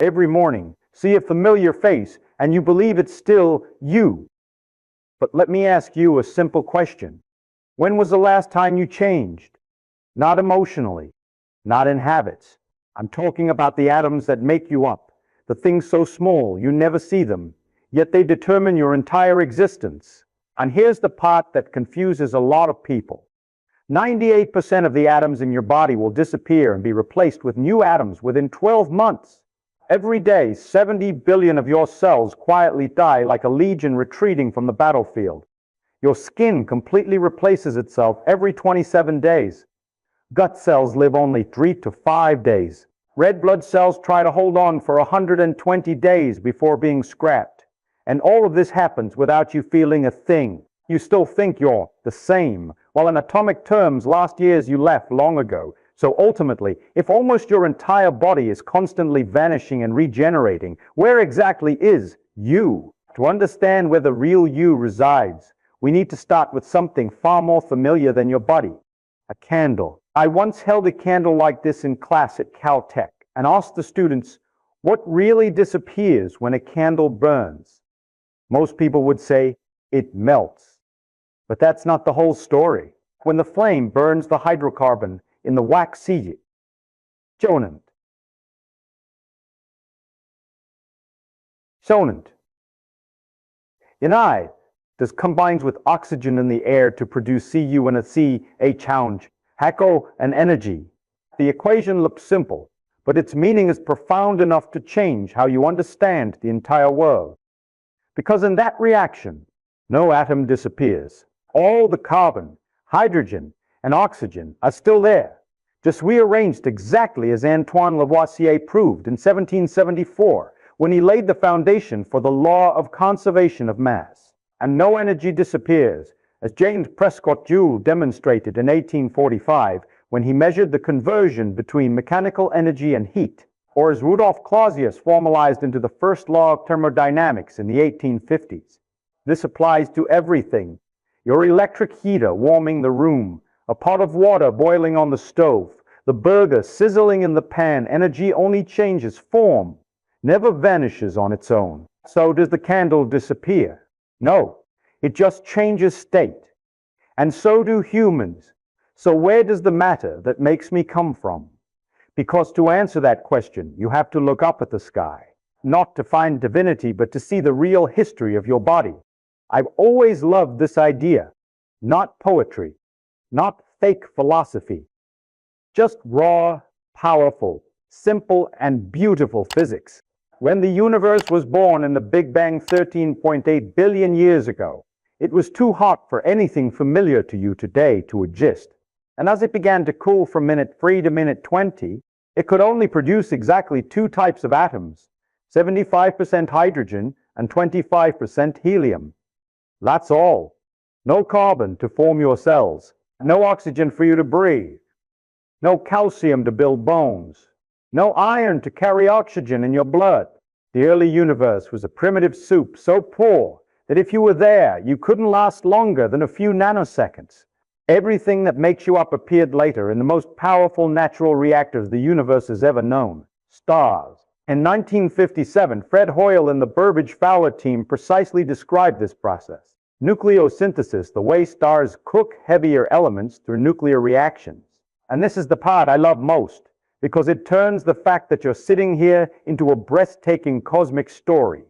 Every morning, see a familiar face, and you believe it's still you. But let me ask you a simple question. When was the last time you changed? Not emotionally, not in habits. I'm talking about the atoms that make you up, the things so small you never see them, yet they determine your entire existence. And here's the part that confuses a lot of people. 98% of the atoms in your body will disappear and be replaced with new atoms within 12 months. Every day, 70 billion of your cells quietly die like a legion retreating from the battlefield. Your skin completely replaces itself every 27 days. Gut cells live only 3 to 5 days. Red blood cells try to hold on for 120 days before being scrapped. And all of this happens without you feeling a thing. You still think you're the same, while in atomic terms, last year's you left long ago. So ultimately, if almost your entire body is constantly vanishing and regenerating, where exactly is you? To understand where the real you resides, we need to start with something far more familiar than your body: a candle. I once held a candle like this in class at Caltech and asked the students, what really disappears when a candle burns? Most people would say, it melts. But that's not the whole story. When the flame burns the hydrocarbon in the wax seed, sonant. In I, this combines with oxygen in the air to produce Cu and a CH, HACO, and energy. The equation looks simple, but its meaning is profound enough to change how you understand the entire world. Because in that reaction, no atom disappears. All the carbon, hydrogen, and oxygen are still there, just rearranged exactly as Antoine Lavoisier proved in 1774, when he laid the foundation for the law of conservation of mass. And no energy disappears, as James Prescott Joule demonstrated in 1845 when he measured the conversion between mechanical energy and heat, or as Rudolf Clausius formalized into the first law of thermodynamics in the 1850s. This applies to everything. Your electric heater warming the room, a pot of water boiling on the stove, the burger sizzling in the pan. Energy only changes form, never vanishes on its own. So does the candle disappear? No, it just changes state. And so do humans. So where does the matter that makes me come from? Because to answer that question, you have to look up at the sky, not to find divinity, but to see the real history of your body. I've always loved this idea, not poetry, not fake philosophy, just raw, powerful, simple, and beautiful physics. When the universe was born in the Big Bang 13.8 billion years ago, it was too hot for anything familiar to you today to exist. And as it began to cool from minute 3 to minute 20, it could only produce exactly two types of atoms, 75% hydrogen and 25% helium. That's all. No carbon to form your cells, no oxygen for you to breathe, no calcium to build bones, no iron to carry oxygen in your blood. The early universe was a primitive soup so poor that if you were there, you couldn't last longer than a few nanoseconds. Everything that makes you up appeared later in the most powerful natural reactors the universe has ever known, stars. In 1957, Fred Hoyle and the Burbage-Fowler team precisely described this process. Nucleosynthesis, the way stars cook heavier elements through nuclear reactions. And this is the part I love most, because it turns the fact that you're sitting here into a breathtaking cosmic story.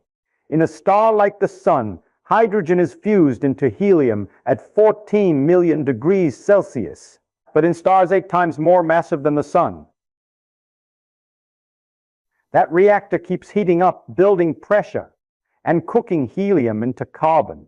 In a star like the Sun, hydrogen is fused into helium at 14 million degrees Celsius, but in stars 8 times more massive than the Sun. That reactor keeps heating up, building pressure, and cooking helium into carbon,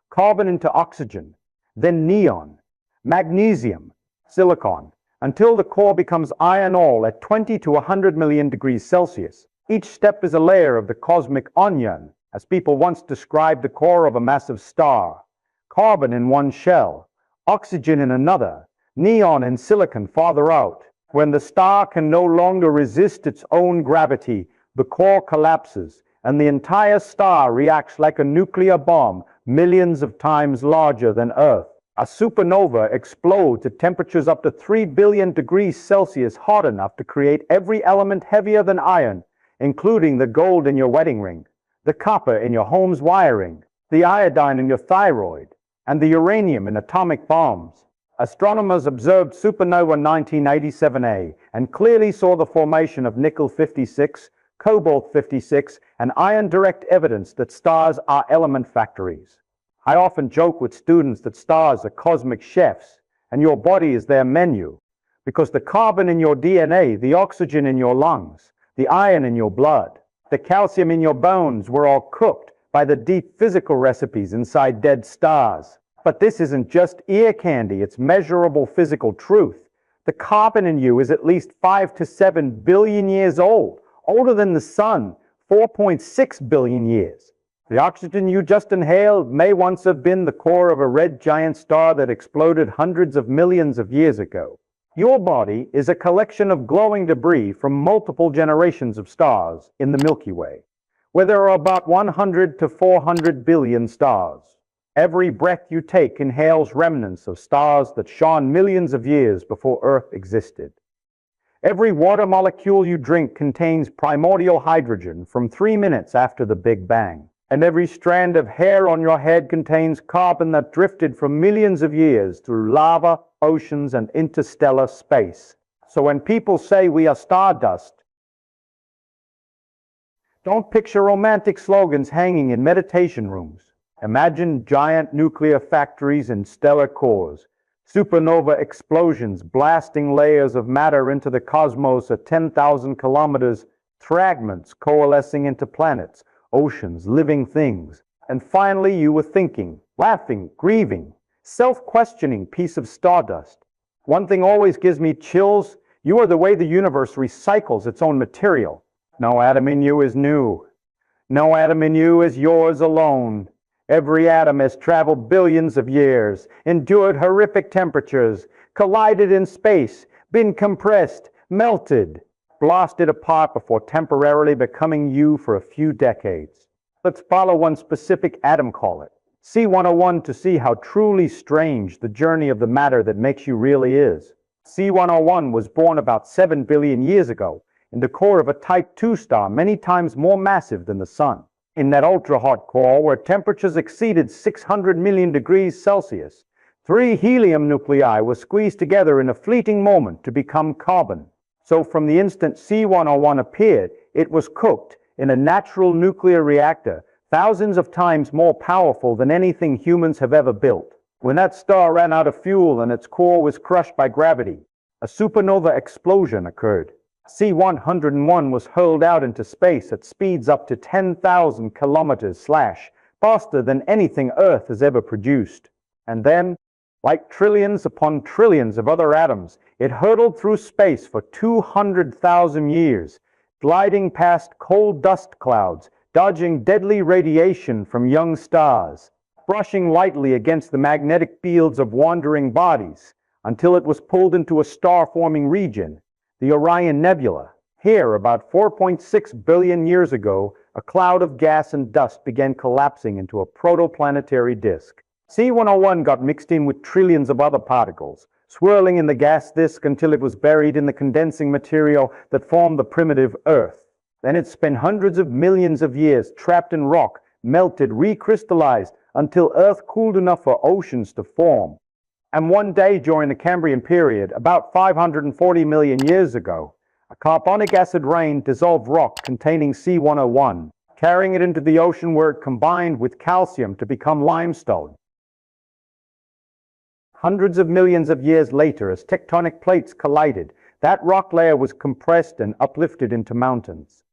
carbon into oxygen, then neon, magnesium, silicon, until the core becomes iron ore at 20 to 100 million degrees Celsius. Each step is a layer of the cosmic onion, as people once described the core of a massive star. Carbon in one shell, oxygen in another, neon and silicon farther out. When the star can no longer resist its own gravity, the core collapses, and the entire star reacts like a nuclear bomb, millions of times larger than Earth. A supernova explodes at temperatures up to 3 billion degrees Celsius, hot enough to create every element heavier than iron, including the gold in your wedding ring, the copper in your home's wiring, the iodine in your thyroid, and the uranium in atomic bombs. Astronomers observed supernova 1987A and clearly saw the formation of nickel-56, cobalt-56, and iron, direct evidence that stars are element factories. I often joke with students that stars are cosmic chefs, and your body is their menu, because the carbon in your DNA, the oxygen in your lungs, the iron in your blood, the calcium in your bones were all cooked by the deep physical recipes inside dead stars. But this isn't just ear candy, it's measurable physical truth. The carbon in you is at least 5 to 7 billion years old, older than the sun, 4.6 billion years. The oxygen you just inhaled may once have been the core of a red giant star that exploded hundreds of millions of years ago. Your body is a collection of glowing debris from multiple generations of stars in the Milky Way, where there are about 100 to 400 billion stars. Every breath you take inhales remnants of stars that shone millions of years before Earth existed. Every water molecule you drink contains primordial hydrogen from 3 minutes after the Big Bang. And every strand of hair on your head contains carbon that drifted from millions of years through lava, oceans, and interstellar space. So when people say we are stardust, don't picture romantic slogans hanging in meditation rooms. Imagine giant nuclear factories in stellar cores, supernova explosions blasting layers of matter into the cosmos at 10,000 kilometers, fragments coalescing into planets, oceans, living things. And finally you were thinking, laughing, grieving, self-questioning piece of stardust. One thing always gives me chills: you are the way the universe recycles its own material. No atom in you is new. No atom in you is yours alone. Every atom has traveled billions of years, endured horrific temperatures, collided in space, been compressed, melted, blasted apart before temporarily becoming you for a few decades. Let's follow one specific atom, call it C101, to see how truly strange the journey of the matter that makes you really is. C101 was born about 7 billion years ago in the core of a Type II star many times more massive than the Sun. In that ultra-hot core, where temperatures exceeded 600 million degrees Celsius, 3 helium nuclei were squeezed together in a fleeting moment to become carbon. So from the instant C101 appeared, it was cooked in a natural nuclear reactor, thousands of times more powerful than anything humans have ever built. When that star ran out of fuel and its core was crushed by gravity, a supernova explosion occurred. C101 was hurled out into space at speeds up to 10,000 kilometers faster than anything Earth has ever produced. And then, like trillions upon trillions of other atoms, it hurtled through space for 200,000 years, gliding past cold dust clouds, dodging deadly radiation from young stars, brushing lightly against the magnetic fields of wandering bodies, until it was pulled into a star-forming region, the Orion Nebula. Here, about 4.6 billion years ago, a cloud of gas and dust began collapsing into a protoplanetary disk. C101 got mixed in with trillions of other particles, swirling in the gas disk until it was buried in the condensing material that formed the primitive Earth. Then it spent hundreds of millions of years trapped in rock, melted, recrystallized, until Earth cooled enough for oceans to form. And one day during the Cambrian period, about 540 million years ago, a carbonic acid rain dissolved rock containing C101, carrying it into the ocean where it combined with calcium to become limestone. Hundreds of millions of years later, as tectonic plates collided, that rock layer was compressed and uplifted into mountains.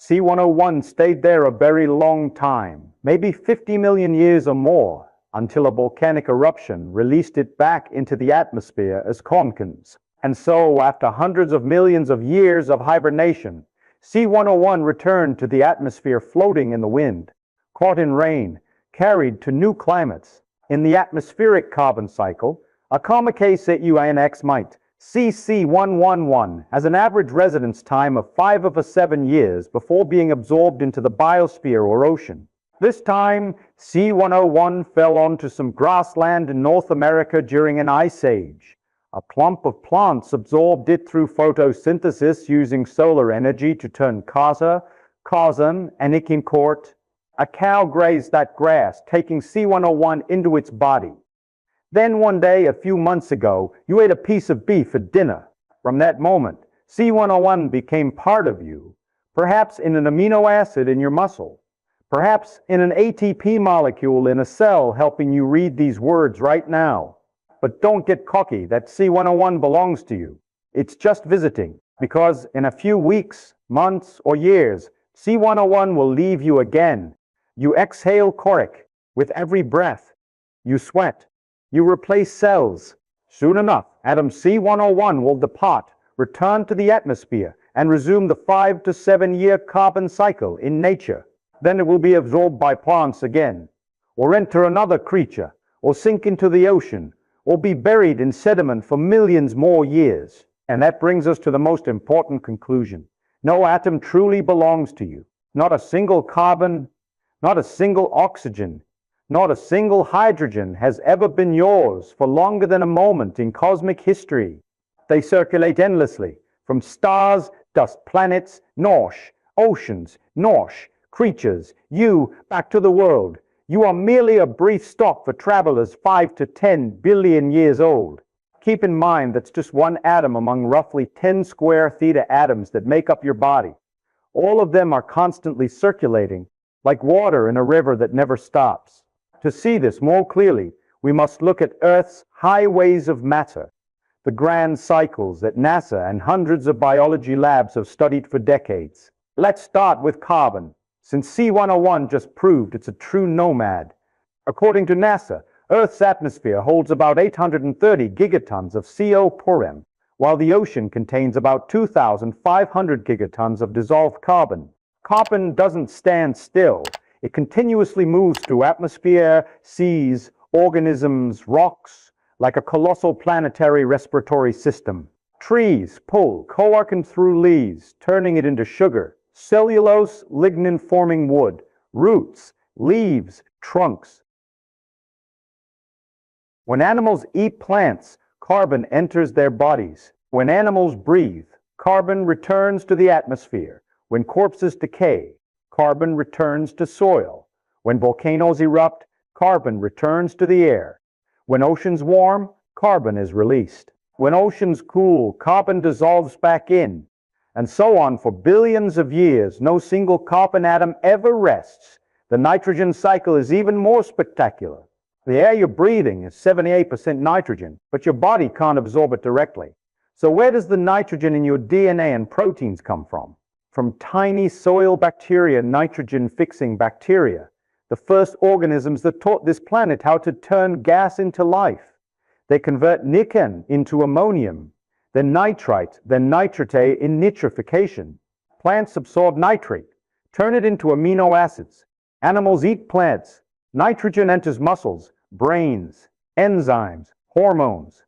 C101 stayed there a very long time, maybe 50 million years or more, until a volcanic eruption released it back into the atmosphere as concons. And so, after hundreds of millions of years of hibernation, C101 returned to the atmosphere floating in the wind, caught in rain, carried to new climates. In the atmospheric carbon cycle, a CC mite, CC111, has an average residence time of 5 over 7 years before being absorbed into the biosphere or ocean. This time, C101 fell onto some grassland in North America during an ice age. A clump of plants absorbed it through photosynthesis using solar energy to turn kasa, Cousin and in court, a cow grazed that grass, taking C101 into its body. Then one day, a few months ago, you ate a piece of beef at dinner. From that moment, C101 became part of you, perhaps in an amino acid in your muscle, perhaps in an ATP molecule in a cell helping you read these words right now. But don't get cocky that C101 belongs to you. It's just visiting, because in a few weeks, months, or years, C101 will leave you again. You exhale coric with every breath. You sweat. You replace cells. Soon enough, atom C101 will depart, return to the atmosphere, and resume the 5 to 7 year carbon cycle in nature. Then it will be absorbed by plants again, or enter another creature, or sink into the ocean, or be buried in sediment for millions more years. And that brings us to the most important conclusion. No atom truly belongs to you. Not a single carbon, not a single oxygen, not a single hydrogen has ever been yours for longer than a moment in cosmic history. They circulate endlessly, from stars, dust planets, Nosh, oceans, Nosh, creatures, you, back to the world. You are merely a brief stop for travelers 5 to 10 billion years old. Keep in mind that's just one atom among roughly 10 square theta atoms that make up your body. All of them are constantly circulating, like water in a river that never stops. To see this more clearly, we must look at Earth's highways of matter, the grand cycles that NASA and hundreds of biology labs have studied for decades. Let's start with carbon, since C101 just proved it's a true nomad. According to NASA, Earth's atmosphere holds about 830 gigatons of CO per m, while the ocean contains about 2,500 gigatons of dissolved carbon. Carbon doesn't stand still. It continuously moves through atmosphere, seas, organisms, rocks, like a colossal planetary respiratory system. Trees pull coarctin through leaves, turning it into sugar, cellulose, lignin-forming wood, roots, leaves, trunks. When animals eat plants, carbon enters their bodies. When animals breathe, carbon returns to the atmosphere. When corpses decay, carbon returns to soil. When volcanoes erupt, carbon returns to the air. When oceans warm, carbon is released. When oceans cool, carbon dissolves back in. And so on for billions of years. No single carbon atom ever rests. The nitrogen cycle is even more spectacular. The air you're breathing is 78% nitrogen, but your body can't absorb it directly. So where does the nitrogen in your DNA and proteins come from? From tiny soil bacteria, nitrogen-fixing bacteria, the first organisms that taught this planet how to turn gas into life. They convert nitrogen into ammonium, then nitrite, then nitrate in nitrification. Plants absorb nitrate, turn it into amino acids. Animals eat plants. Nitrogen enters muscles, brains, enzymes, hormones.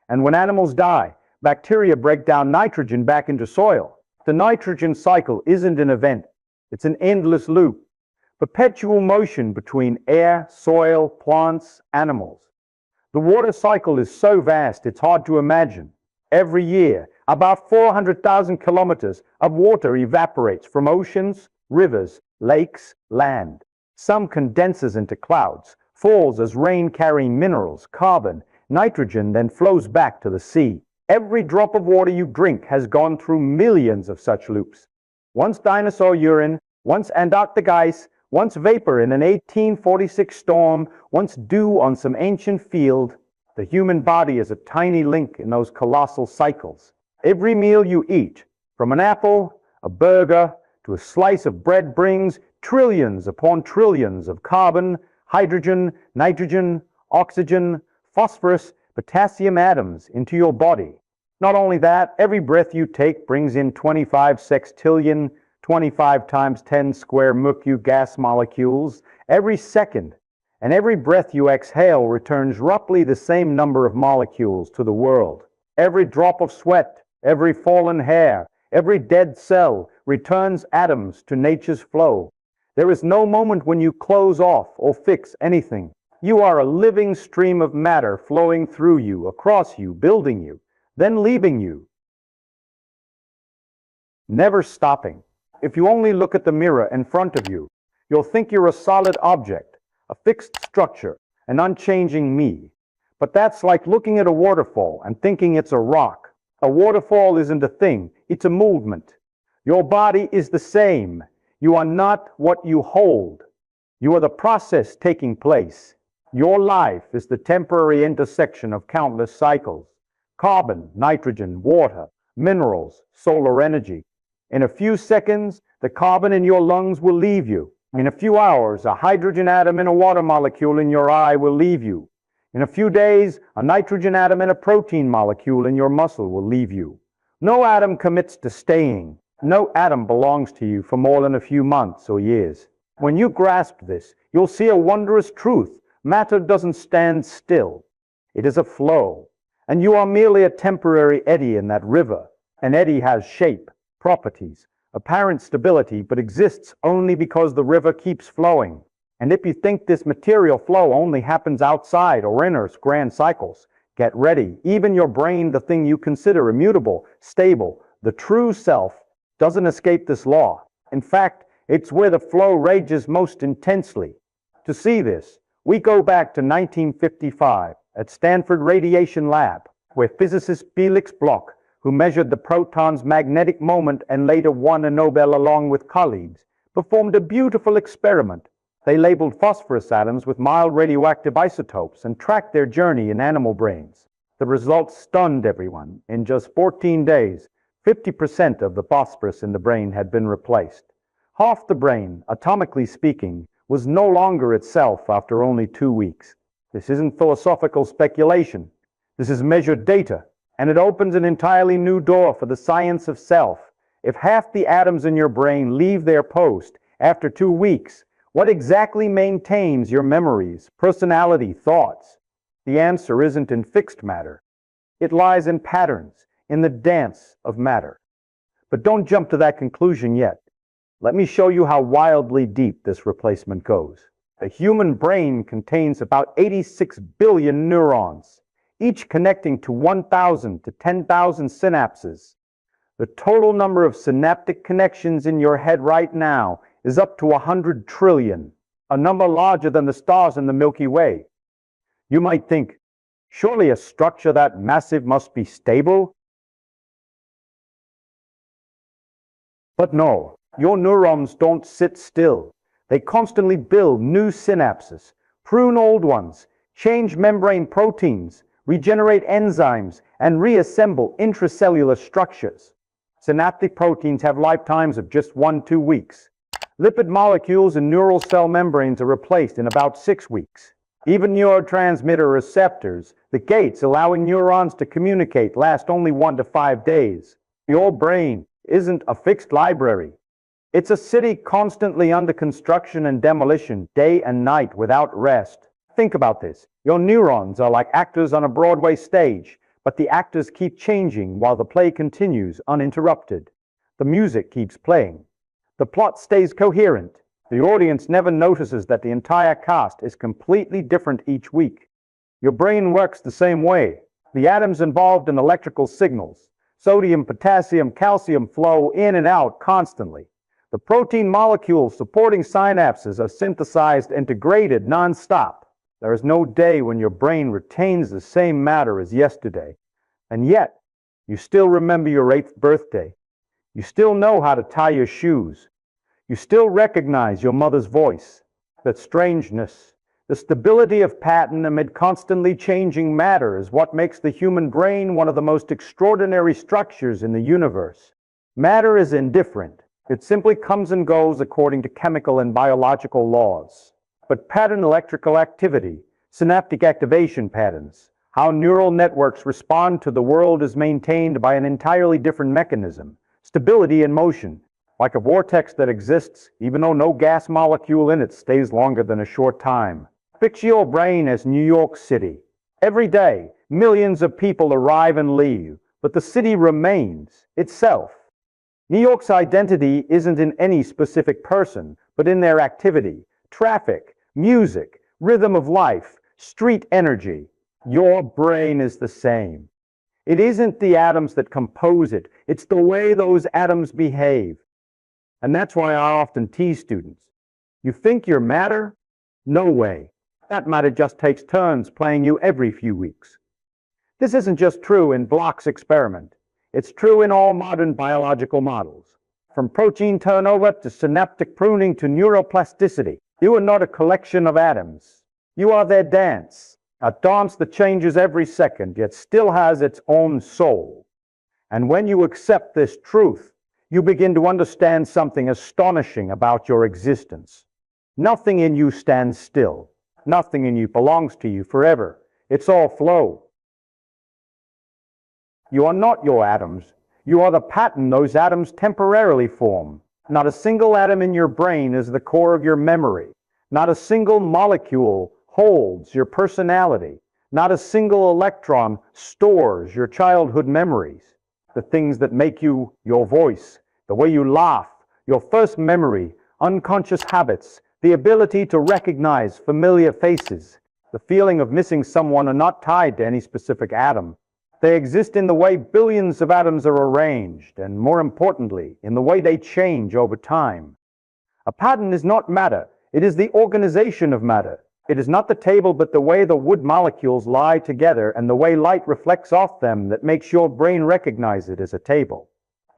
And when animals die, bacteria break down nitrogen back into soil. The nitrogen cycle isn't an event. It's an endless loop. Perpetual motion between air, soil, plants, animals. The water cycle is so vast it's hard to imagine. Every year, about 400,000 kilometers of water evaporates from oceans, rivers, lakes, land. Some condenses into clouds, falls as rain carrying minerals, carbon, nitrogen, then flows back to the sea. Every drop of water you drink has gone through millions of such loops. Once dinosaur urine, once Antarctic ice, once vapor in an 1846 storm, once dew on some ancient field. The human body is a tiny link in those colossal cycles. Every meal you eat, from an apple, a burger, to a slice of bread brings trillions upon trillions of carbon, hydrogen, nitrogen, oxygen, phosphorus, potassium atoms into your body. Not only that, every breath you take brings in 25 sextillion, 25 times 10 square mercury gas molecules every second. And every breath you exhale returns roughly the same number of molecules to the world. Every drop of sweat, every fallen hair, every dead cell returns atoms to nature's flow. There is no moment when you close off or fix anything. You are a living stream of matter flowing through you, across you, building you, then leaving you. Never stopping. If you only look at the mirror in front of you, you'll think you're a solid object, a fixed structure, an unchanging me. But that's like looking at a waterfall and thinking it's a rock. A waterfall isn't a thing, it's a movement. Your body is the same. You are not what you hold. You are the process taking place. Your life is the temporary intersection of countless cycles. Carbon, nitrogen, water, minerals, solar energy. In a few seconds, the carbon in your lungs will leave you. In a few hours, a hydrogen atom in a water molecule in your eye will leave you. In a few days, a nitrogen atom in a protein molecule in your muscle will leave you. No atom commits to staying. No atom belongs to you for more than a few months or years. When you grasp this, you'll see a wondrous truth. Matter doesn't stand still. It is a flow. And you are merely a temporary eddy in that river. An eddy has shape, properties, apparent stability, but exists only because the river keeps flowing. And if you think this material flow only happens outside or in Earth's grand cycles, get ready. Even your brain, the thing you consider immutable, stable, the true self, doesn't escape this law. In fact, it's where the flow rages most intensely. To see this, we go back to 1955 at Stanford Radiation Lab, where physicist Felix Bloch, who measured the proton's magnetic moment and later won a Nobel along with colleagues, performed a beautiful experiment. They labeled phosphorus atoms with mild radioactive isotopes and tracked their journey in animal brains. The results stunned everyone. In just 14 days, 50% of the phosphorus in the brain had been replaced. Half the brain, atomically speaking, was no longer itself after only 2 weeks. This isn't philosophical speculation. This is measured data. And it opens an entirely new door for the science of self. If half the atoms in your brain leave their post after 2 weeks, what exactly maintains your memories, personality, thoughts? The answer isn't in fixed matter. It lies in patterns, in the dance of matter. But don't jump to that conclusion yet. Let me show you how wildly deep this replacement goes. The human brain contains about 86 billion neurons, each connecting to 1,000 to 10,000 synapses. The total number of synaptic connections in your head right now is up to 100 trillion, a number larger than the stars in the Milky Way. You might think, surely a structure that massive must be stable? But no, your neurons don't sit still. They constantly build new synapses, prune old ones, change membrane proteins, regenerate enzymes, and reassemble intracellular structures. Synaptic proteins have lifetimes of just 1-2 weeks. Lipid molecules in neural cell membranes are replaced in about 6 weeks. Even neurotransmitter receptors, the gates allowing neurons to communicate, last only 1 to 5 days. Your brain isn't a fixed library. It's a city constantly under construction and demolition, day and night without rest. Think about this. Your neurons are like actors on a Broadway stage, but the actors keep changing while the play continues uninterrupted. The music keeps playing. The plot stays coherent. The audience never notices that the entire cast is completely different each week. Your brain works the same way. The atoms involved in electrical signals, sodium, potassium, calcium, flow in and out constantly. The protein molecules supporting synapses are synthesized and degraded non-stop. There is no day when your brain retains the same matter as yesterday. And yet, you still remember your 8th birthday. You still know how to tie your shoes. You still recognize your mother's voice. That strangeness, the stability of pattern amid constantly changing matter is what makes the human brain one of the most extraordinary structures in the universe. Matter is indifferent. It simply comes and goes according to chemical and biological laws. But pattern electrical activity, synaptic activation patterns, how neural networks respond to the world is maintained by an entirely different mechanism. Stability in motion, like a vortex that exists even though no gas molecule in it stays longer than a short time. Picture your brain as New York City. Every day, millions of people arrive and leave, but the city remains itself. New York's identity isn't in any specific person, but in their activity, traffic, music, rhythm of life, street energy. Your brain is the same. It isn't the atoms that compose it, it's the way those atoms behave. And that's why I often tease students. You think you're matter? No way. That matter just takes turns playing you every few weeks. This isn't just true in Bloch's experiment. It's true in all modern biological models. From protein turnover to synaptic pruning to neuroplasticity, you are not a collection of atoms. You are their dance, a dance that changes every second, yet still has its own soul. And when you accept this truth, you begin to understand something astonishing about your existence. Nothing in you stands still. Nothing in you belongs to you forever. It's all flow. You are not your atoms. You are the pattern those atoms temporarily form. Not a single atom in your brain is the core of your memory. Not a single molecule holds your personality. Not a single electron stores your childhood memories. The things that make you your voice, the way you laugh, your first memory, unconscious habits, the ability to recognize familiar faces, the feeling of missing someone are not tied to any specific atom. They exist in the way billions of atoms are arranged, and more importantly, in the way they change over time. A pattern is not matter. It is the organization of matter. It is not the table, but the way the wood molecules lie together and the way light reflects off them that makes your brain recognize it as a table.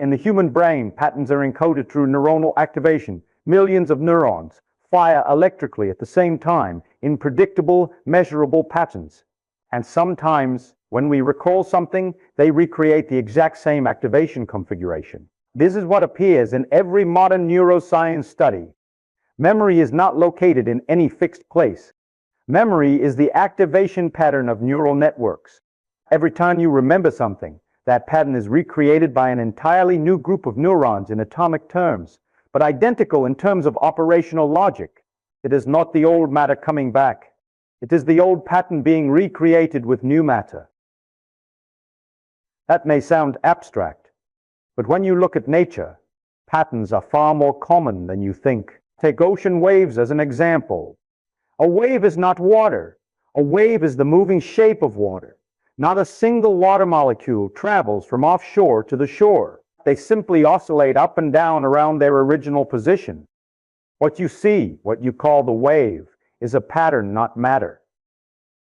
In the human brain, patterns are encoded through neuronal activation. Millions of neurons fire electrically at the same time in predictable, measurable patterns. And sometimes, when we recall something, they recreate the exact same activation configuration. This is what appears in every modern neuroscience study. Memory is not located in any fixed place. Memory is the activation pattern of neural networks. Every time you remember something, that pattern is recreated by an entirely new group of neurons in atomic terms, but identical in terms of operational logic. It is not the old matter coming back. It is the old pattern being recreated with new matter. That may sound abstract, but when you look at nature, patterns are far more common than you think. Take ocean waves as an example. A wave is not water. A wave is the moving shape of water. Not a single water molecule travels from offshore to the shore. They simply oscillate up and down around their original position. What you see, what you call the wave, is a pattern, not matter.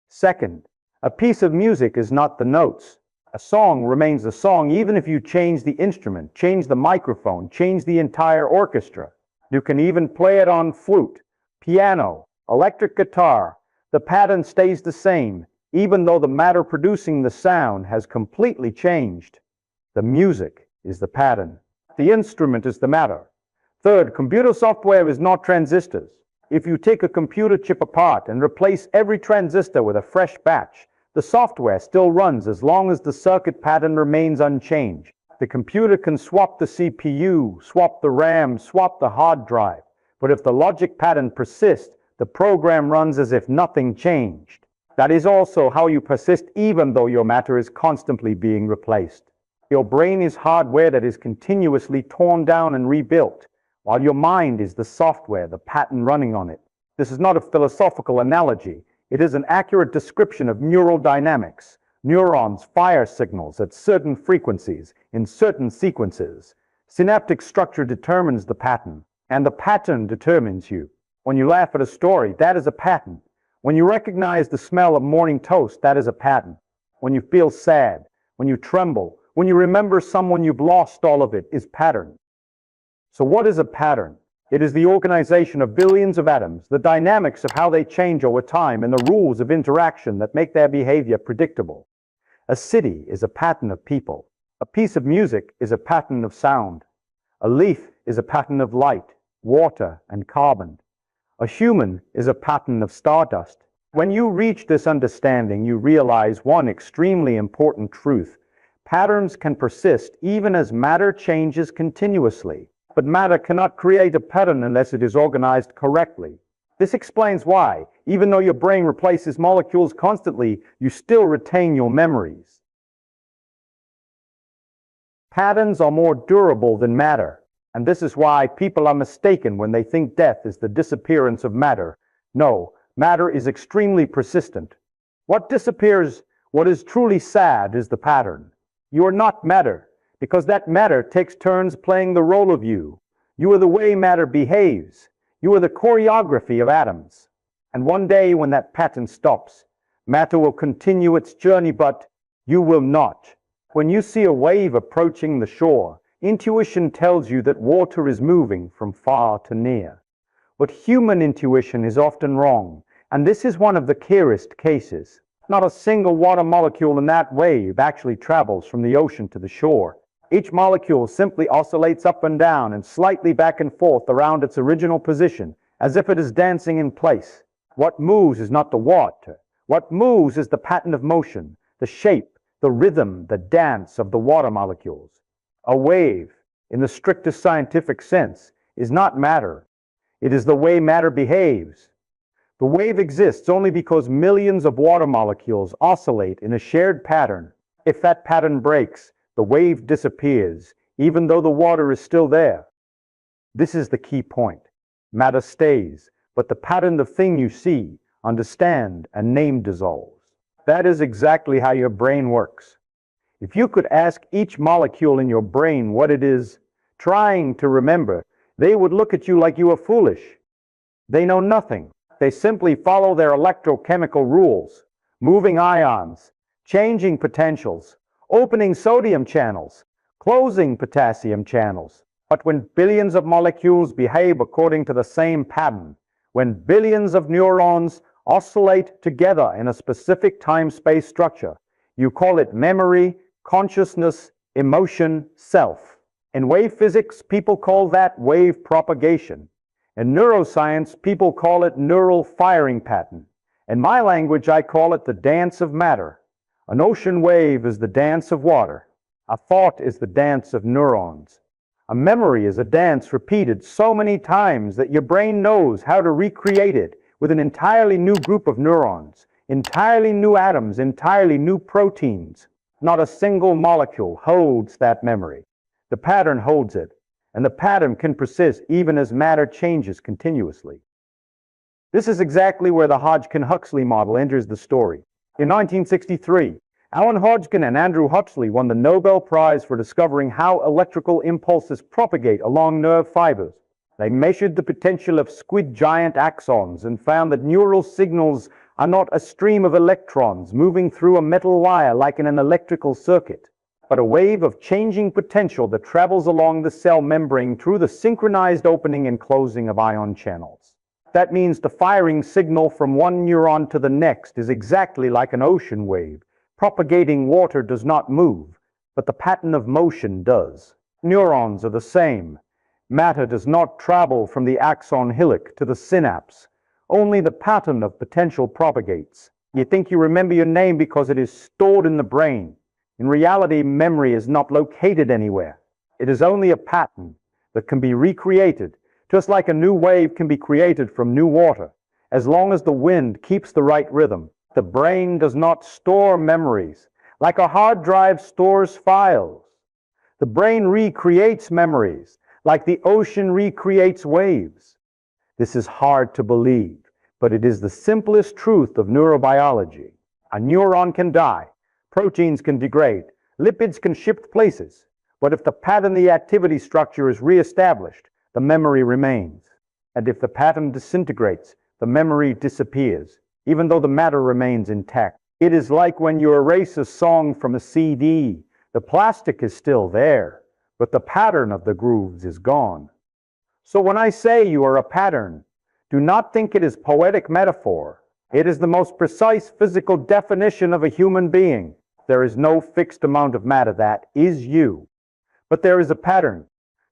Second, a piece of music is not the notes. A song remains a song even if you change the instrument, change the microphone, change the entire orchestra. You can even play it on flute, piano, electric guitar. The pattern stays the same, even though the matter producing the sound has completely changed. The music is the pattern. The instrument is the matter. Third, computer software is not transistors. If you take a computer chip apart and replace every transistor with a fresh batch, the software still runs as long as the circuit pattern remains unchanged. The computer can swap the CPU, swap the RAM, swap the hard drive, but if the logic pattern persists, the program runs as if nothing changed. That is also how you persist even though your matter is constantly being replaced. Your brain is hardware that is continuously torn down and rebuilt, while your mind is the software, the pattern running on it. This is not a philosophical analogy. It is an accurate description of neural dynamics. Neurons fire signals at certain frequencies in certain sequences. Synaptic structure determines the pattern, and the pattern determines you. When you laugh at a story, that is a pattern. When you recognize the smell of morning toast, that is a pattern. When you feel sad, when you tremble, when you remember someone you've lost, all of it is pattern. So what is a pattern? It is the organization of billions of atoms, the dynamics of how they change over time, and the rules of interaction that make their behavior predictable. A city is a pattern of people. A piece of music is a pattern of sound. A leaf is a pattern of light, water, and carbon. A human is a pattern of stardust. When you reach this understanding, you realize one extremely important truth. Patterns can persist even as matter changes continuously. But matter cannot create a pattern unless it is organized correctly. This explains why, even though your brain replaces molecules constantly, you still retain your memories. Patterns are more durable than matter, and this is why people are mistaken when they think death is the disappearance of matter. No, matter is extremely persistent. What disappears, what is truly sad, is the pattern. You are not matter, because that matter takes turns playing the role of you. You are the way matter behaves. You are the choreography of atoms. And one day when that pattern stops, matter will continue its journey, but you will not. When you see a wave approaching the shore, intuition tells you that water is moving from far to near. But human intuition is often wrong, and this is one of the clearest cases. Not a single water molecule in that wave actually travels from the ocean to the shore. Each molecule simply oscillates up and down and slightly back and forth around its original position, as if it is dancing in place. What moves is not the water. What moves is the pattern of motion, the shape, the rhythm, the dance of the water molecules. A wave, in the strictest scientific sense, is not matter. It is the way matter behaves. The wave exists only because millions of water molecules oscillate in a shared pattern. If that pattern breaks, the wave disappears, even though the water is still there. This is the key point. Matter stays, but the pattern of thing you see, understand, and name dissolves. That is exactly how your brain works. If you could ask each molecule in your brain what it is trying to remember, they would look at you like you were foolish. They know nothing. They simply follow their electrochemical rules, moving ions, changing potentials, opening sodium channels, closing potassium channels. But when billions of molecules behave according to the same pattern, when billions of neurons oscillate together in a specific time-space structure, you call it memory, consciousness, emotion, self. In wave physics, people call that wave propagation. In neuroscience, people call it neural firing pattern. In my language, I call it the dance of matter. An ocean wave is the dance of water. A thought is the dance of neurons. A memory is a dance repeated so many times that your brain knows how to recreate it with an entirely new group of neurons, entirely new atoms, entirely new proteins. Not a single molecule holds that memory. The pattern holds it, and the pattern can persist even as matter changes continuously. This is exactly where the Hodgkin-Huxley model enters the story. In 1963, Alan Hodgkin and Andrew Huxley won the Nobel Prize for discovering how electrical impulses propagate along nerve fibers. They measured the potential of squid giant axons and found that neural signals are not a stream of electrons moving through a metal wire like in an electrical circuit, but a wave of changing potential that travels along the cell membrane through the synchronized opening and closing of ion channels. That means the firing signal from one neuron to the next is exactly like an ocean wave. Propagating water does not move, but the pattern of motion does. Neurons are the same. Matter does not travel from the axon hillock to the synapse. Only the pattern of potential propagates. You think you remember your name because it is stored in the brain. In reality, memory is not located anywhere. It is only a pattern that can be recreated, just like a new wave can be created from new water, as long as the wind keeps the right rhythm. The brain does not store memories, like a hard drive stores files. The brain recreates memories, like the ocean recreates waves. This is hard to believe, but it is the simplest truth of neurobiology. A neuron can die. Proteins can degrade, lipids can shift places, but if the pattern the activity structure is reestablished, the memory remains. And if the pattern disintegrates, the memory disappears, even though the matter remains intact. It is like when you erase a song from a CD. The plastic is still there, but the pattern of the grooves is gone. So when I say you are a pattern, do not think it is poetic metaphor. It is the most precise physical definition of a human being. There is no fixed amount of matter that is you. But there is a pattern,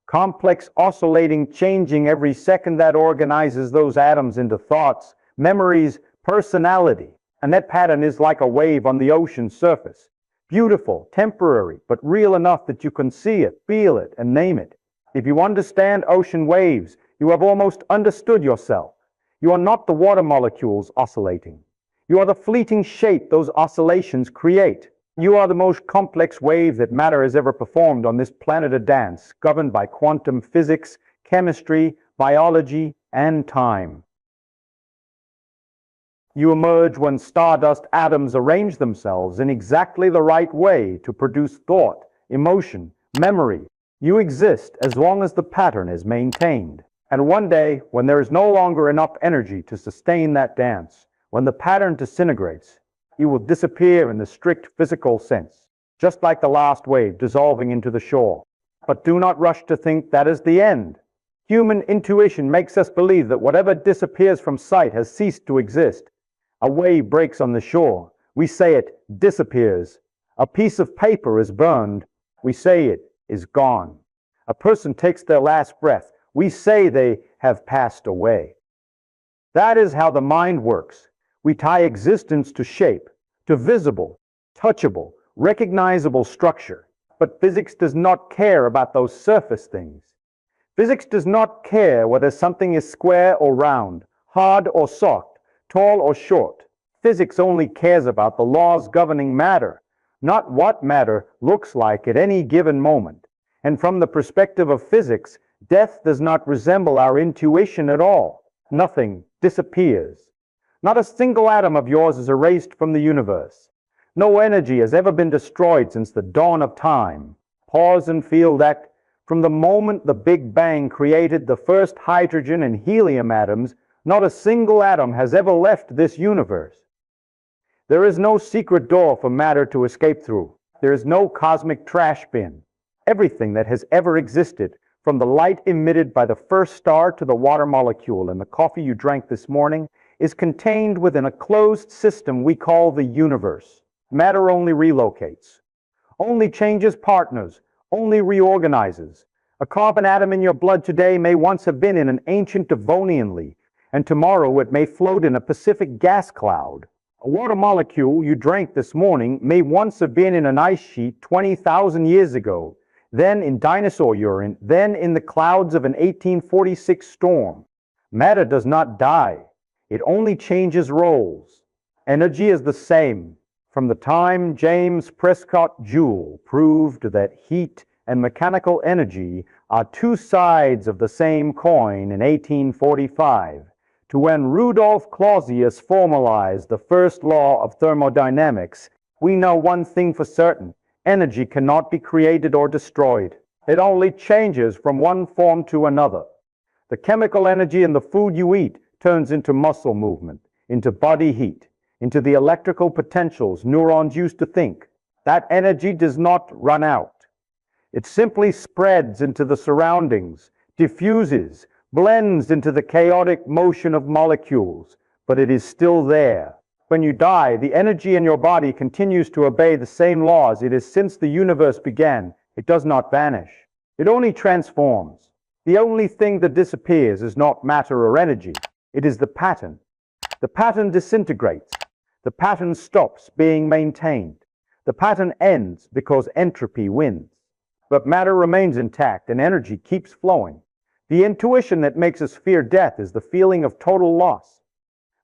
complex, oscillating, changing every second that organizes those atoms into thoughts, memories, personality. And that pattern is like a wave on the ocean surface. Beautiful, temporary, but real enough that you can see it, feel it, and name it. If you understand ocean waves, you have almost understood yourself. You are not the water molecules oscillating. You are the fleeting shape those oscillations create. You are the most complex wave that matter has ever performed on this planet of dance, governed by quantum physics, chemistry, biology, and time. You emerge when stardust atoms arrange themselves in exactly the right way to produce thought, emotion, memory, You exist as long as the pattern is maintained. And one day, when there is no longer enough energy to sustain that dance, when the pattern disintegrates, you will disappear in the strict physical sense, just like the last wave dissolving into the shore. But do not rush to think that is the end. Human intuition makes us believe that whatever disappears from sight has ceased to exist. A wave breaks on the shore. We say it disappears. A piece of paper is burned. We say it is gone. A person takes their last breath. We say they have passed away. That is how the mind works. We tie existence to shape, to visible, touchable, recognizable structure. But physics does not care about those surface things. Physics does not care whether something is square or round, hard or soft, tall or short. Physics only cares about the laws governing matter, not what matter looks like at any given moment. And from the perspective of physics, death does not resemble our intuition at all. Nothing disappears. Not a single atom of yours is erased from the universe. No energy has ever been destroyed since the dawn of time. Pause and feel that from the moment the Big Bang created the first hydrogen and helium atoms, not a single atom has ever left this universe. There is no secret door for matter to escape through. There is no cosmic trash bin. Everything that has ever existed, from the light emitted by the first star to the water molecule in the coffee you drank this morning, is contained within a closed system we call the universe. Matter only relocates, only changes partners, only reorganizes. A carbon atom in your blood today may once have been in an ancient Devonian leaf, and tomorrow it may float in a Pacific gas cloud. A water molecule you drank this morning may once have been in an ice sheet 20,000 years ago, then in dinosaur urine, then in the clouds of an 1846 storm. Matter does not die. It only changes roles. Energy is the same. From the time James Prescott Joule proved that heat and mechanical energy are two sides of the same coin in 1845, to when Rudolf Clausius formalized the first law of thermodynamics, we know one thing for certain: energy cannot be created or destroyed. It only changes from one form to another. The chemical energy in the food you eat turns into muscle movement, into body heat, into the electrical potentials neurons use to think. That energy does not run out. It simply spreads into the surroundings, diffuses, blends into the chaotic motion of molecules, but it is still there. When you die, the energy in your body continues to obey the same laws it has since the universe began. It does not vanish. It only transforms. The only thing that disappears is not matter or energy. It is the pattern. The pattern disintegrates. The pattern stops being maintained. The pattern ends because entropy wins. But matter remains intact and energy keeps flowing. The intuition that makes us fear death is the feeling of total loss.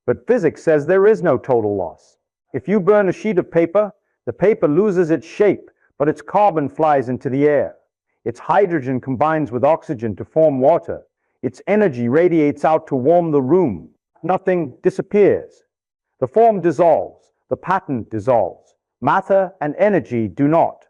But physics says there is no total loss. If you burn a sheet of paper, the paper loses its shape, but its carbon flies into the air. Its hydrogen combines with oxygen to form water. Its energy radiates out to warm the room. Nothing disappears. The form dissolves. The pattern dissolves. Matter and energy do not.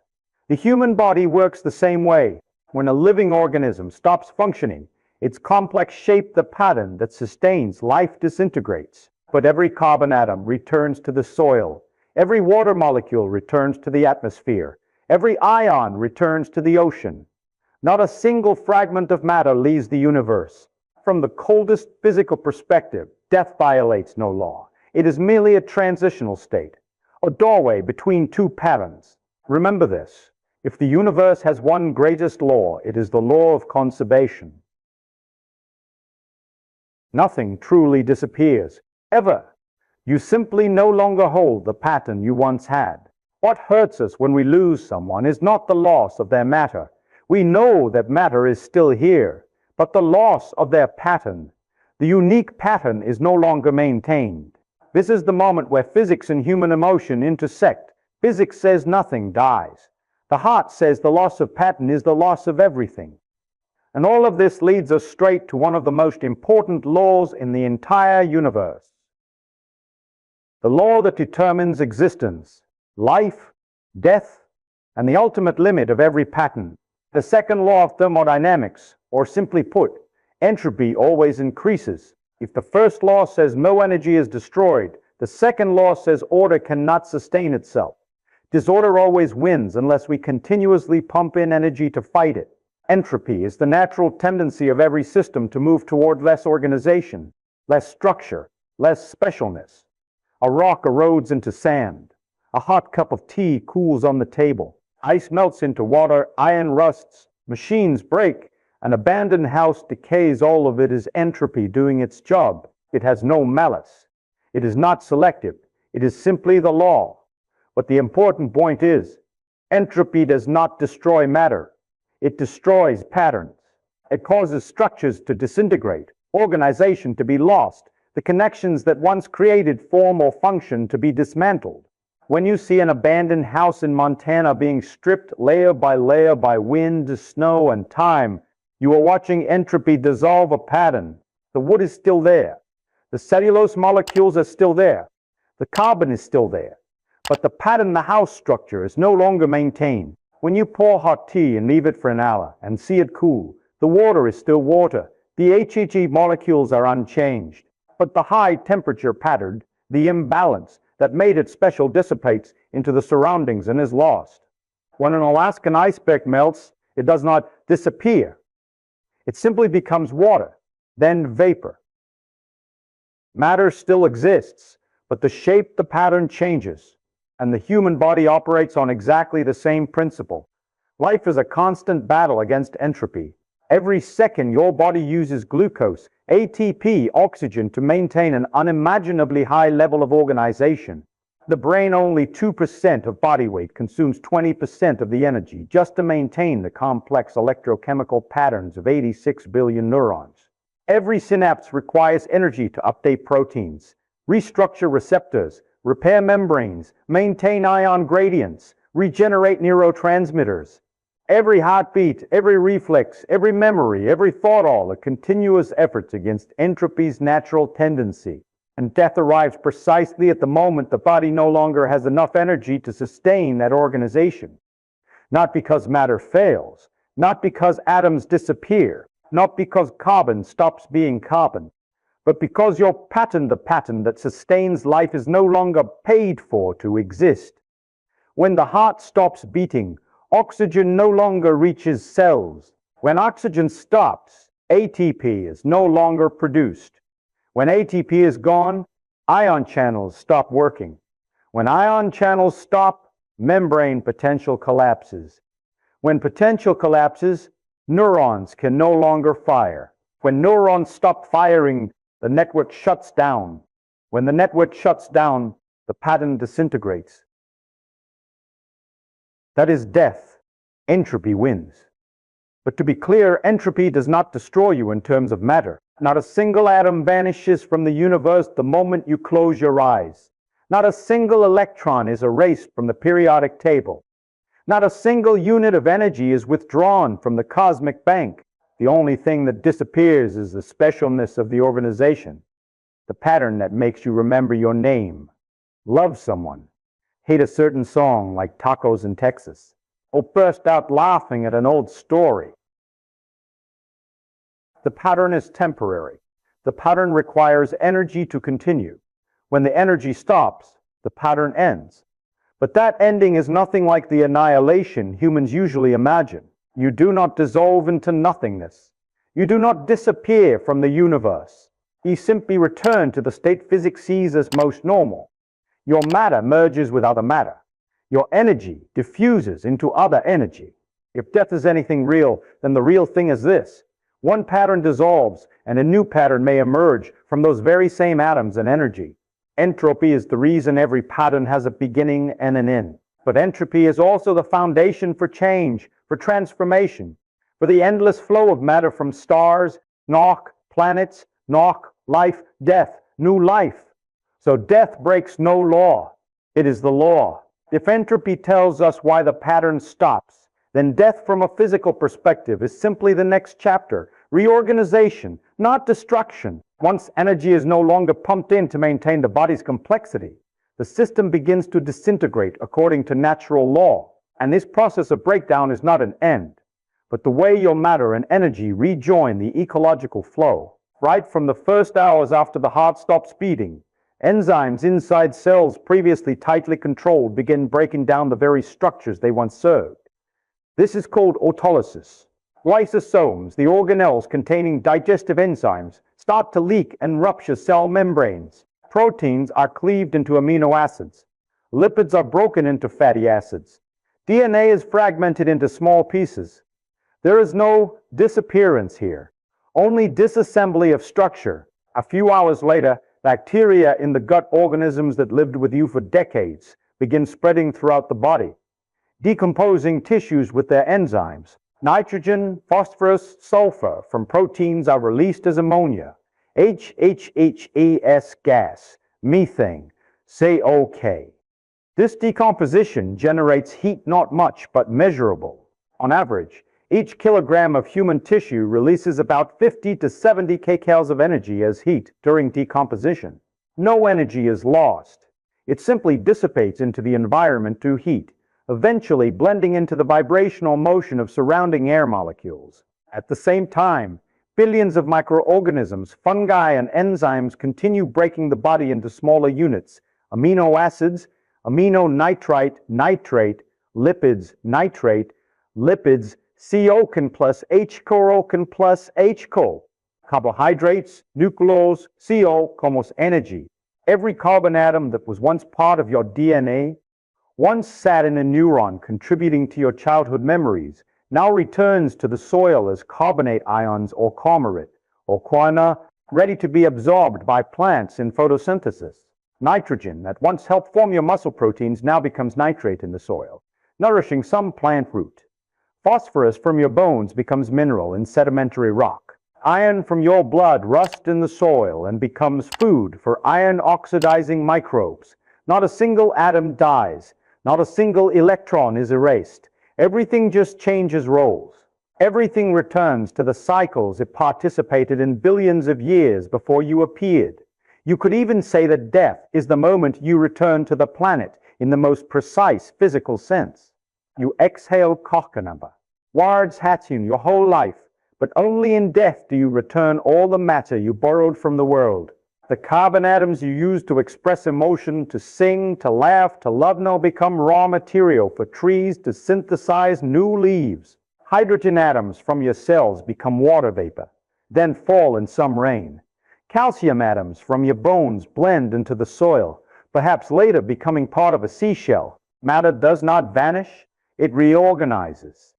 The human body works the same way. When a living organism stops functioning, its complex shape, the pattern that sustains life, disintegrates. But every carbon atom returns to the soil. Every water molecule returns to the atmosphere. Every ion returns to the ocean. Not a single fragment of matter leaves the universe. From the coldest physical perspective, death violates no law. It is merely a transitional state, a doorway between two patterns. Remember this. If the universe has one greatest law, it is the law of conservation. Nothing truly disappears, ever. You simply no longer hold the pattern you once had. What hurts us when we lose someone is not the loss of their matter. We know that matter is still here, but the loss of their pattern. The unique pattern is no longer maintained. This is the moment where physics and human emotion intersect. Physics says nothing dies. The heart says the loss of pattern is the loss of everything. And all of this leads us straight to one of the most important laws in the entire universe. The law that determines existence, life, death, and the ultimate limit of every pattern. The second law of thermodynamics, or simply put, entropy always increases. If the first law says no energy is destroyed, the second law says order cannot sustain itself. Disorder always wins unless we continuously pump in energy to fight it. Entropy is the natural tendency of every system to move toward less organization, less structure, less specialness. A rock erodes into sand. A hot cup of tea cools on the table. Ice melts into water, iron rusts, machines break, an abandoned house decays. All of it is entropy doing its job. It has no malice. It is not selective. It is simply the law. But the important point is, entropy does not destroy matter. It destroys patterns. It causes structures to disintegrate, organization to be lost, the connections that once created form or function to be dismantled. When you see an abandoned house in Montana being stripped layer by layer by wind, snow, and time, you are watching entropy dissolve a pattern. The wood is still there. The cellulose molecules are still there. The carbon is still there. But the pattern, the house structure, is no longer maintained. When you pour hot tea and leave it for an hour and see it cool, the water is still water. The HEG molecules are unchanged. But the high temperature pattern, the imbalance that made it special, dissipates into the surroundings and is lost. When an Alaskan iceberg melts, it does not disappear. It simply becomes water, then vapor. Matter still exists, but the shape, the pattern changes. And the human body operates on exactly the same principle. Life is a constant battle against entropy. Every second, your body uses glucose, ATP, oxygen, to maintain an unimaginably high level of organization. The brain, only 2% of body weight, consumes 20% of the energy just to maintain the complex electrochemical patterns of 86 billion neurons. Every synapse requires energy to update proteins, restructure receptors, repair membranes, maintain ion gradients, regenerate neurotransmitters. Every heartbeat, every reflex, every memory, every thought, all are continuous efforts against entropy's natural tendency. And death arrives precisely at the moment the body no longer has enough energy to sustain that organization. Not because matter fails, not because atoms disappear, not because carbon stops being carbon, but because your pattern, the pattern that sustains life, is no longer paid for to exist. When the heart stops beating, oxygen no longer reaches cells. When oxygen stops, ATP is no longer produced. When ATP is gone, ion channels stop working. When ion channels stop, membrane potential collapses. When potential collapses, neurons can no longer fire. When neurons stop firing, the network shuts down. When the network shuts down, the pattern disintegrates. That is death. Entropy wins. But to be clear, entropy does not destroy you in terms of matter. Not a single atom vanishes from the universe the moment you close your eyes. Not a single electron is erased from the periodic table. Not a single unit of energy is withdrawn from the cosmic bank. The only thing that disappears is the specialness of the organization, the pattern that makes you remember your name, love someone, hate a certain song like Tacos in Texas, or burst out laughing at an old story. The pattern is temporary. The pattern requires energy to continue. When the energy stops, the pattern ends. But that ending is nothing like the annihilation humans usually imagine. You do not dissolve into nothingness. You do not disappear from the universe. You simply return to the state physics sees as most normal. Your matter merges with other matter. Your energy diffuses into other energy. If death is anything real, then the real thing is this. One pattern dissolves, and a new pattern may emerge from those very same atoms and energy. Entropy is the reason every pattern has a beginning and an end. But entropy is also the foundation for change, for transformation, for the endless flow of matter from stars, knock, planets, knock, life, death, new life. So death breaks no law. It is the law. If entropy tells us why the pattern stops, then death from a physical perspective is simply the next chapter, reorganization, not destruction. Once energy is no longer pumped in to maintain the body's complexity, the system begins to disintegrate according to natural law. And this process of breakdown is not an end, but the way your matter and energy rejoin the ecological flow. Right from the first hours after the heart stops beating, enzymes inside cells previously tightly controlled begin breaking down the very structures they once served. This is called autolysis. Lysosomes, the organelles containing digestive enzymes, start to leak and rupture cell membranes. Proteins are cleaved into amino acids. Lipids are broken into fatty acids. DNA is fragmented into small pieces. There is no disappearance here, only disassembly of structure. A few hours later, bacteria in the gut organisms that lived with you for decades begin spreading throughout the body, decomposing tissues with their enzymes. Nitrogen, phosphorus, sulfur from proteins are released as ammonia, HHHAS gas, methane, COK. This decomposition generates heat not much but measurable. On average, each kilogram of human tissue releases about 50 to 70 kcals of energy as heat during decomposition. No energy is lost. It simply dissipates into the environment through heat, eventually blending into the vibrational motion of surrounding air molecules. At the same time, billions of microorganisms, fungi, and enzymes continue breaking the body into smaller units: amino acids, amino nitrite, nitrate, lipids, nitrate, lipids, COCN plus HCOCN plus HCO, carbohydrates, nucleose, CO como energy. Every carbon atom that was once part of your DNA, once sat in a neuron contributing to your childhood memories, now returns to the soil as carbonate ions or cormorate, or quina, ready to be absorbed by plants in photosynthesis. Nitrogen that once helped form your muscle proteins now becomes nitrate in the soil, nourishing some plant root. Phosphorus from your bones becomes mineral in sedimentary rock. Iron from your blood rusts in the soil and becomes food for iron-oxidizing microbes. Not a single atom dies. Not a single electron is erased. Everything just changes roles. Everything returns to the cycles it participated in billions of years before you appeared. You could even say that death is the moment you return to the planet in the most precise physical sense. You exhale Kochkanaba, wards Hatun your whole life, but only in death do you return all the matter you borrowed from the world. The carbon atoms you use to express emotion, to sing, to laugh, to love now become raw material for trees to synthesize new leaves. Hydrogen atoms from your cells become water vapor, then fall in some rain. Calcium atoms from your bones blend into the soil, perhaps later becoming part of a seashell. Matter does not vanish, it reorganizes.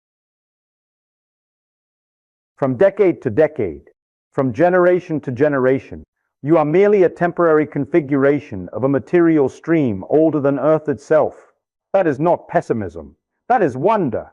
From decade to decade, from generation to generation, you are merely a temporary configuration of a material stream older than Earth itself. That is not pessimism. That is wonder.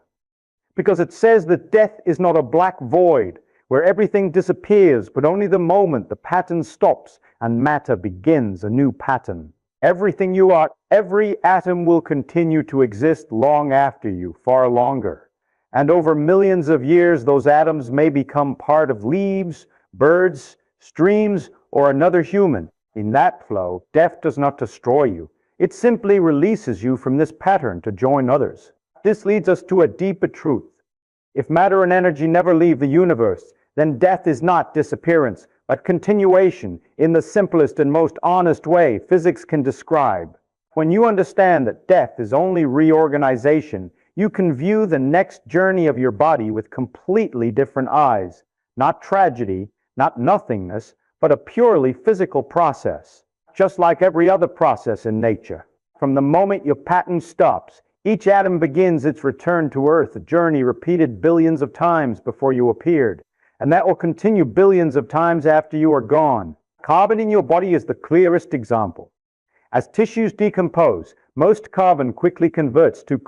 Because it says that death is not a black void where everything disappears, but only the moment the pattern stops and matter begins a new pattern. Everything you are, every atom will continue to exist long after you, far longer. And over millions of years, those atoms may become part of leaves, birds, streams, or another human. In that flow, death does not destroy you. It simply releases you from this pattern to join others. This leads us to a deeper truth. If matter and energy never leave the universe, then death is not disappearance, but continuation in the simplest and most honest way physics can describe. When you understand that death is only reorganization, you can view the next journey of your body with completely different eyes. Not tragedy, not nothingness, but a purely physical process, just like every other process in nature. From the moment your pattern stops, each atom begins its return to Earth, a journey repeated billions of times before you appeared, and that will continue billions of times after you are gone. Carbon in your body is the clearest example. As tissues decompose, most carbon quickly converts to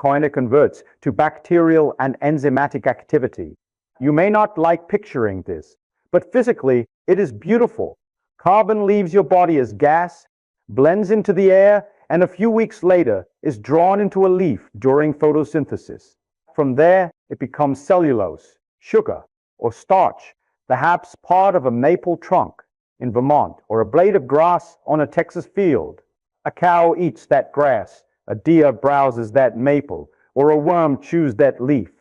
bacterial and enzymatic activity. You may not like picturing this, but physically, it is beautiful. Carbon leaves your body as gas, blends into the air, and a few weeks later is drawn into a leaf during photosynthesis. From there, it becomes cellulose, sugar, or starch, perhaps part of a maple trunk in Vermont, or a blade of grass on a Texas field. A cow eats that grass, a deer browses that maple, or a worm chews that leaf.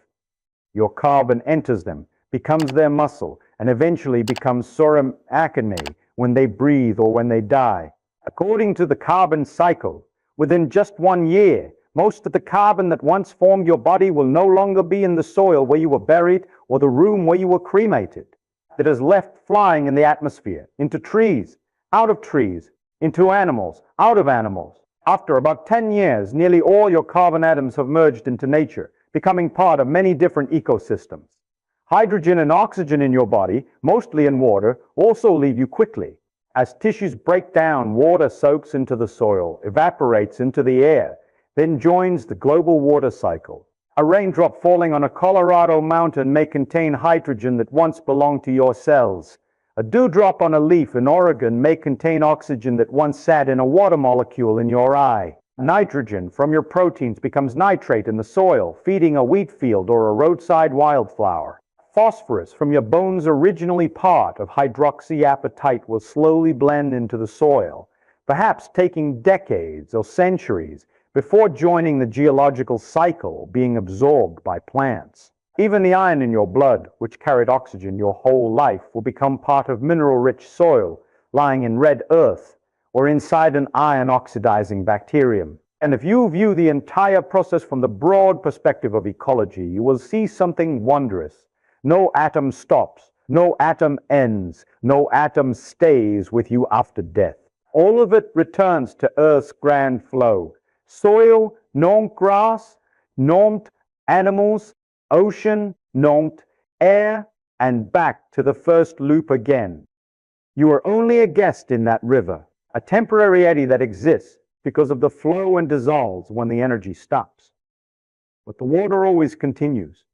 Your carbon enters them, becomes their muscle, and eventually becomes serum acne when they breathe or when they die. According to the carbon cycle, within just 1 year, most of the carbon that once formed your body will no longer be in the soil where you were buried or the room where you were cremated. It is left flying in the atmosphere, into trees, out of trees, into animals, out of animals. After about 10 years, nearly all your carbon atoms have merged into nature, becoming part of many different ecosystems. Hydrogen and oxygen in your body, mostly in water, also leave you quickly. As tissues break down, water soaks into the soil, evaporates into the air, then joins the global water cycle. A raindrop falling on a Colorado mountain may contain hydrogen that once belonged to your cells. A dewdrop on a leaf in Oregon may contain oxygen that once sat in a water molecule in your eye. Nitrogen from your proteins becomes nitrate in the soil, feeding a wheat field or a roadside wildflower. Phosphorus from your bones, originally part of hydroxyapatite, will slowly blend into the soil, perhaps taking decades or centuries before joining the geological cycle, being absorbed by plants. Even the iron in your blood, which carried oxygen your whole life, will become part of mineral-rich soil lying in red earth or inside an iron-oxidizing bacterium. And if you view the entire process from the broad perspective of ecology, you will see something wondrous. No atom stops, no atom ends, no atom stays with you after death. All of it returns to Earth's grand flow. Soil, not grass, not animals, ocean, not air, and back to the first loop again. You are only a guest in that river, a temporary eddy that exists because of the flow and dissolves when the energy stops. But the water always continues,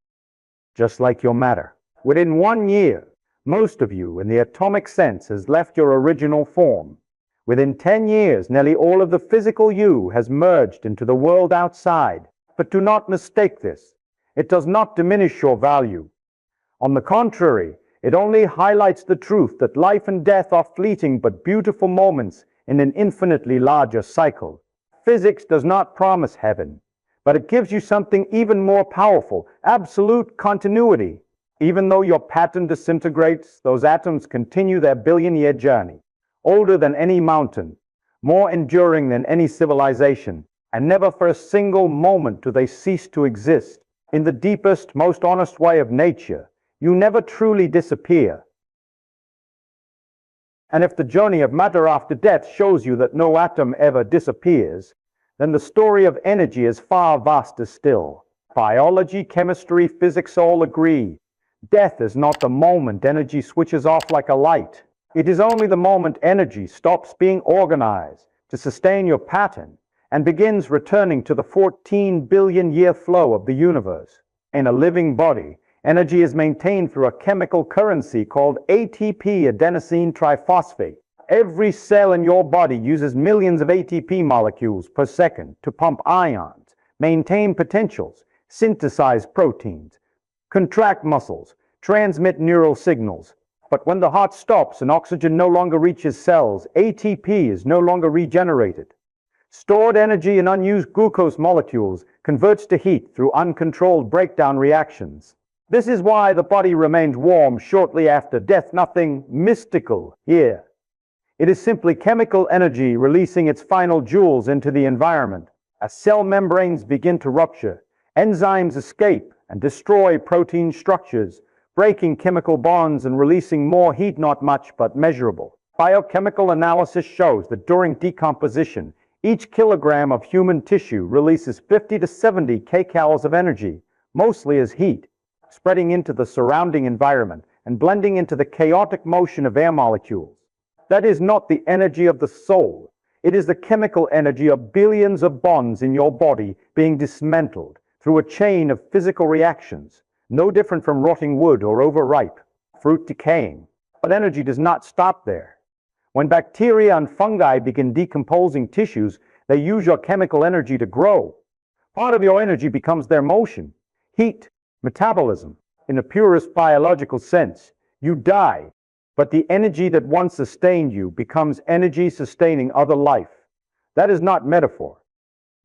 just like your matter. Within 1 year, most of you, in the atomic sense, has left your original form. Within 10 years, nearly all of the physical you has merged into the world outside. But do not mistake this. It does not diminish your value. On the contrary, it only highlights the truth that life and death are fleeting but beautiful moments in an infinitely larger cycle. Physics does not promise heaven, but it gives you something even more powerful, absolute continuity. Even though your pattern disintegrates, those atoms continue their billion-year journey. Older than any mountain, more enduring than any civilization, and never for a single moment do they cease to exist. In the deepest, most honest way of nature, you never truly disappear. And if the journey of matter after death shows you that no atom ever disappears, then the story of energy is far vaster still. Biology, chemistry, physics all agree. Death is not the moment energy switches off like a light. It is only the moment energy stops being organized to sustain your pattern and begins returning to the 14 billion year flow of the universe. In a living body, energy is maintained through a chemical currency called ATP, adenosine triphosphate. Every cell in your body uses millions of ATP molecules per second to pump ions, maintain potentials, synthesize proteins, contract muscles, transmit neural signals. But when the heart stops and oxygen no longer reaches cells, ATP is no longer regenerated. Stored energy in unused glucose molecules converts to heat through uncontrolled breakdown reactions. This is why the body remains warm shortly after death. Nothing mystical here. It is simply chemical energy releasing its final joules into the environment. As cell membranes begin to rupture, enzymes escape and destroy protein structures, breaking chemical bonds and releasing more heat, not much, but measurable. Biochemical analysis shows that during decomposition, each kilogram of human tissue releases 50 to 70 kcals of energy, mostly as heat, spreading into the surrounding environment and blending into the chaotic motion of air molecules. That is not the energy of the soul. It is the chemical energy of billions of bonds in your body being dismantled through a chain of physical reactions, no different from rotting wood or overripe fruit decaying. But energy does not stop there. When bacteria and fungi begin decomposing tissues, they use your chemical energy to grow. Part of your energy becomes their motion, heat, metabolism. In the purest biological sense, you die, but the energy that once sustained you becomes energy sustaining other life. That is not metaphor.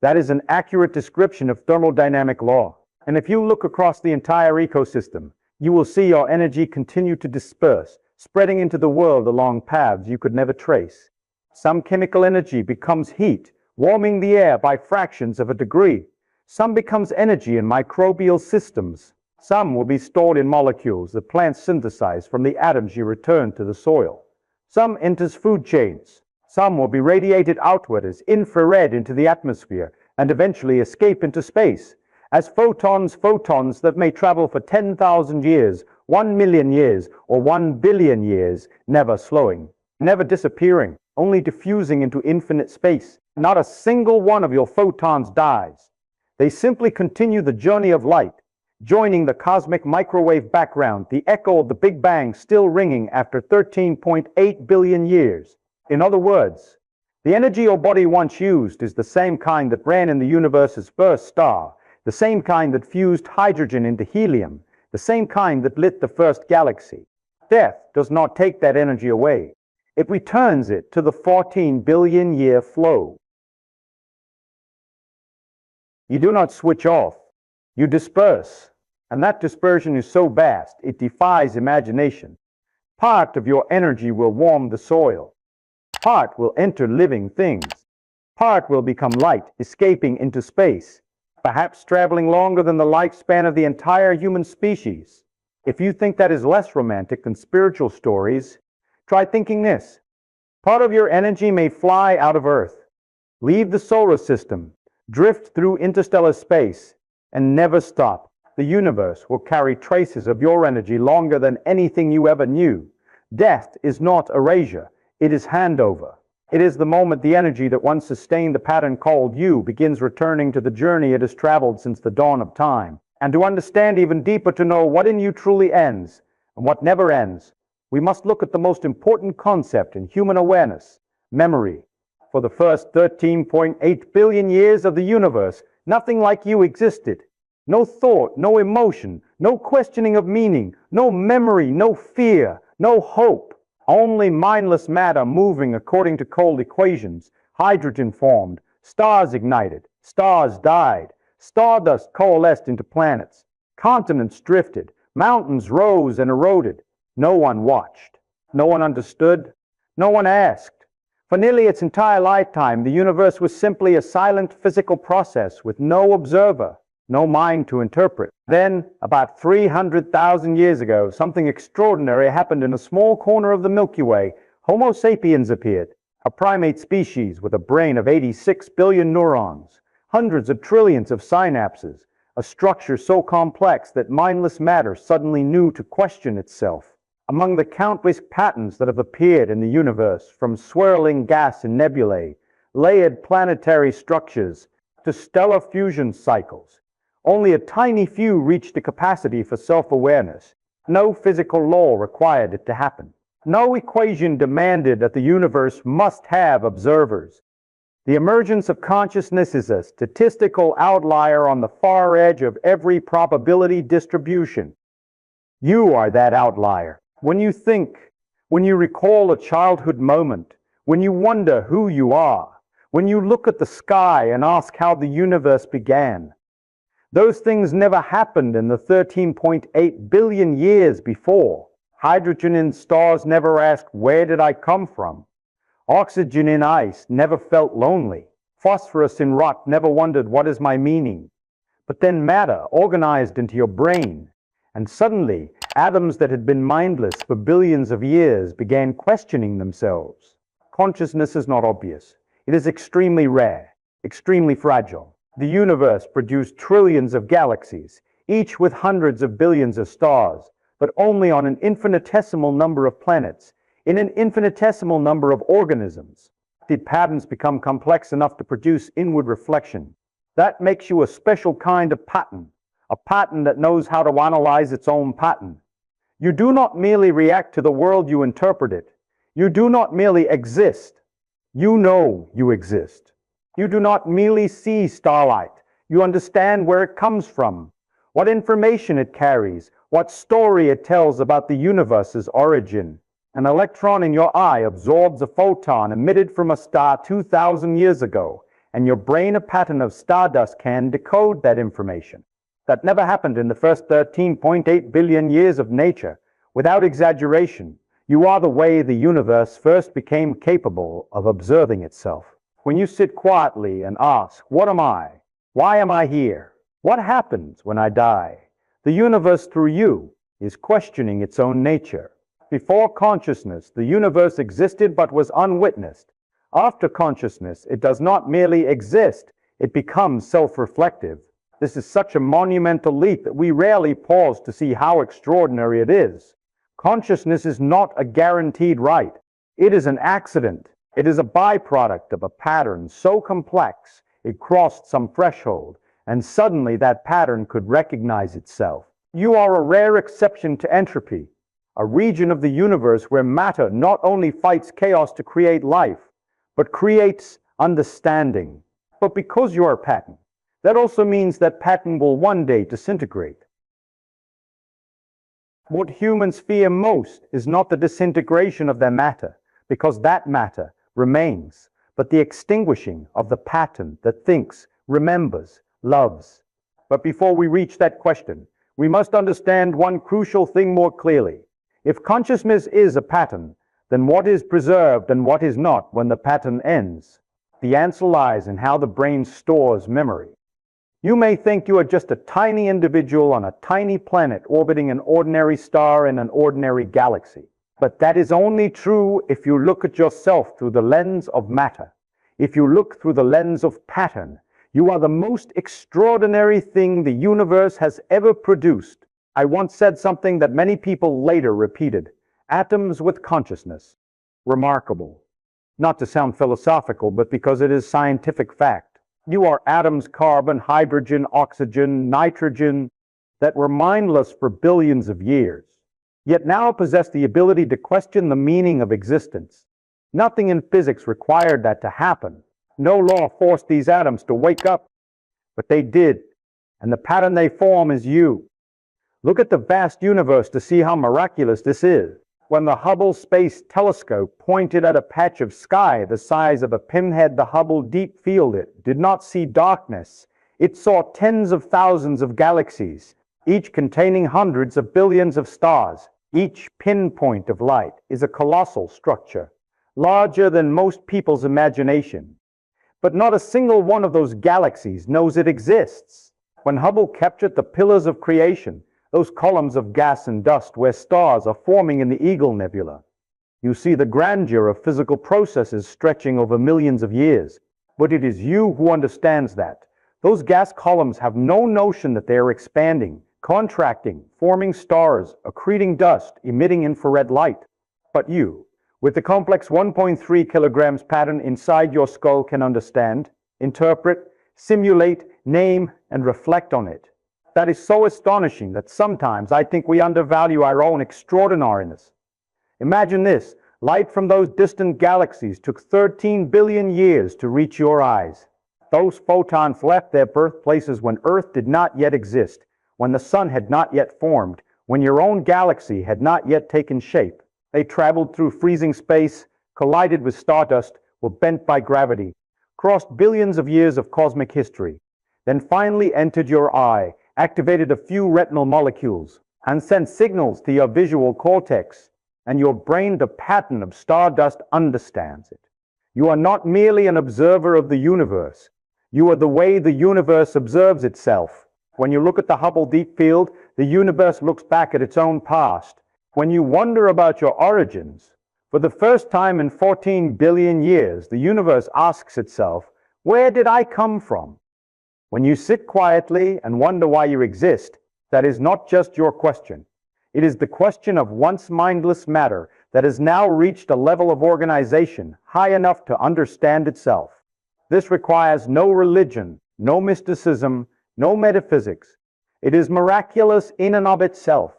That is an accurate description of thermodynamic law. And if you look across the entire ecosystem, you will see your energy continue to disperse, spreading into the world along paths you could never trace. Some chemical energy becomes heat, warming the air by fractions of a degree. Some becomes energy in microbial systems. Some will be stored in molecules that plants synthesize from the atoms you return to the soil. Some enters food chains. Some will be radiated outward as infrared into the atmosphere and eventually escape into space as photons that may travel for 10,000 years, 1 million years, or 1 billion years, never slowing, never disappearing, only diffusing into infinite space. Not a single one of your photons dies. They simply continue the journey of light, joining the cosmic microwave background, the echo of the Big Bang still ringing after 13.8 billion years. In other words, the energy your body once used is the same kind that ran in the universe's first star, the same kind that fused hydrogen into helium, the same kind that lit the first galaxy. Death does not take that energy away. It returns it to the 14 billion year flow. You do not switch off, you disperse. And that dispersion is so vast, it defies imagination. Part of your energy will warm the soil. Part will enter living things. Part will become light, escaping into space, perhaps traveling longer than the lifespan of the entire human species. If you think that is less romantic than spiritual stories, try thinking this. Part of your energy may fly out of Earth, leave the solar system, drift through interstellar space, and never stop. The universe will carry traces of your energy longer than anything you ever knew. Death is not erasure, it is handover. It is the moment the energy that once sustained the pattern called you begins returning to the journey it has traveled since the dawn of time. And to understand even deeper, to know what in you truly ends and what never ends, we must look at the most important concept in human awareness, memory. For the first 13.8 billion years of the universe, nothing like you existed. No thought, no emotion, no questioning of meaning, no memory, no fear, no hope. Only mindless matter moving according to cold equations. Hydrogen formed, stars ignited, stars died, stardust coalesced into planets, continents drifted, mountains rose and eroded. No one watched, no one understood, no one asked. For nearly its entire lifetime, the universe was simply a silent physical process with no observer, no mind to interpret. Then, about 300,000 years ago, something extraordinary happened in a small corner of the Milky Way. Homo sapiens appeared, a primate species with a brain of 86 billion neurons, hundreds of trillions of synapses, a structure so complex that mindless matter suddenly knew to question itself. Among the countless patterns that have appeared in the universe, from swirling gas and nebulae, layered planetary structures, to stellar fusion cycles, only a tiny few reached the capacity for self-awareness. No physical law required it to happen. No equation demanded that the universe must have observers. The emergence of consciousness is a statistical outlier on the far edge of every probability distribution. You are that outlier. When you think, when you recall a childhood moment, when you wonder who you are, when you look at the sky and ask how the universe began, those things never happened in the 13.8 billion years before. Hydrogen in stars never asked, where did I come from? Oxygen in ice never felt lonely. Phosphorus in rock never wondered, what is my meaning? But then matter organized into your brain, and suddenly atoms that had been mindless for billions of years began questioning themselves. Consciousness is not obvious. It is extremely rare, extremely fragile. The universe produced trillions of galaxies, each with hundreds of billions of stars, but only on an infinitesimal number of planets, in an infinitesimal number of organisms. Did patterns become complex enough to produce inward reflection? That makes you a special kind of pattern, a pattern that knows how to analyze its own pattern. You do not merely react to the world, you interpret it. You do not merely exist. You know you exist. You do not merely see starlight. You understand where it comes from, what information it carries, what story it tells about the universe's origin. An electron in your eye absorbs a photon emitted from a star 2,000 years ago, and your brain, a pattern of stardust, can decode that information. That never happened in the first 13.8 billion years of nature. Without exaggeration, you are the way the universe first became capable of observing itself. When you sit quietly and ask, what am I? Why am I here? What happens when I die? The universe, through you, is questioning its own nature. Before consciousness, the universe existed but was unwitnessed. After consciousness, it does not merely exist, it becomes self-reflective. This is such a monumental leap that we rarely pause to see how extraordinary it is. Consciousness is not a guaranteed right. It is an accident. It is a byproduct of a pattern so complex it crossed some threshold, and suddenly that pattern could recognize itself. You are a rare exception to entropy, a region of the universe where matter not only fights chaos to create life, but creates understanding. But because you are a pattern, that also means that pattern will one day disintegrate. What humans fear most is not the disintegration of their matter, because that matter remains, but the extinguishing of the pattern that thinks, remembers, loves. But before we reach that question, we must understand one crucial thing more clearly. If consciousness is a pattern, then what is preserved and what is not when the pattern ends? The answer lies in how the brain stores memory. You may think you are just a tiny individual on a tiny planet orbiting an ordinary star in an ordinary galaxy. But that is only true if you look at yourself through the lens of matter. If you look through the lens of pattern, you are the most extraordinary thing the universe has ever produced. I once said something that many people later repeated. Atoms with consciousness. Remarkable. Not to sound philosophical, but because it is scientific fact. You are atoms, carbon, hydrogen, oxygen, nitrogen, that were mindless for billions of years, yet now possess the ability to question the meaning of existence. Nothing in physics required that to happen. No law forced these atoms to wake up, but they did, and the pattern they form is you. Look at the vast universe to see how miraculous this is. When the Hubble Space Telescope pointed at a patch of sky the size of a pinhead, the Hubble Deep Field did not see darkness. It saw tens of thousands of galaxies, each containing hundreds of billions of stars. Each pinpoint of light is a colossal structure, larger than most people's imagination. But not a single one of those galaxies knows it exists. When Hubble captured the pillars of creation, those columns of gas and dust where stars are forming in the Eagle Nebula, you see the grandeur of physical processes stretching over millions of years. But it is you who understands that. Those gas columns have no notion that they are expanding, contracting, forming stars, accreting dust, emitting infrared light. But you, with the complex 1.3 kilograms pattern inside your skull, can understand, interpret, simulate, name, and reflect on it. That is so astonishing that sometimes I think we undervalue our own extraordinariness. Imagine this. Light from those distant galaxies took 13 billion years to reach your eyes. Those photons left their birthplaces when Earth did not yet exist, when the sun had not yet formed, when your own galaxy had not yet taken shape. They traveled through freezing space, collided with stardust, were bent by gravity, crossed billions of years of cosmic history, then finally entered your eye, activated a few retinal molecules, and sent signals to your visual cortex, and your brain, the pattern of stardust, understands it. You are not merely an observer of the universe. You are the way the universe observes itself. When you look at the Hubble Deep Field, the universe looks back at its own past. When you wonder about your origins, for the first time in 14 billion years, the universe asks itself, where did I come from? When you sit quietly and wonder why you exist, that is not just your question. It is the question of once mindless matter that has now reached a level of organization high enough to understand itself. This requires no religion, no mysticism, no metaphysics. It is miraculous in and of itself.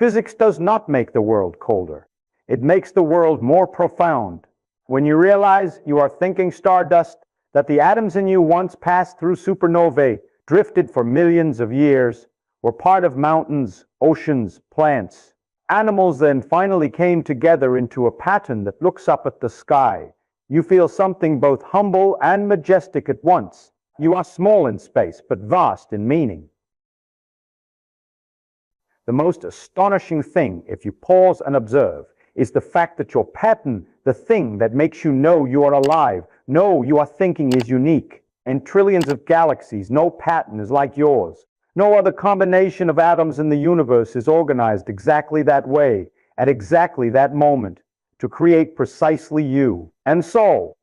Physics does not make the world colder. It makes the world more profound. When you realize you are thinking stardust, that the atoms in you once passed through supernovae, drifted for millions of years, were part of mountains, oceans, plants. Animals then finally came together into a pattern that looks up at the sky. You feel something both humble and majestic at once. You are small in space, but vast in meaning. The most astonishing thing, if you pause and observe, is the fact that your pattern, the thing that makes you know you are alive, know you are thinking, is unique. In trillions of galaxies, no pattern is like yours. No other combination of atoms in the universe is organized exactly that way, at exactly that moment, to create precisely you. And so,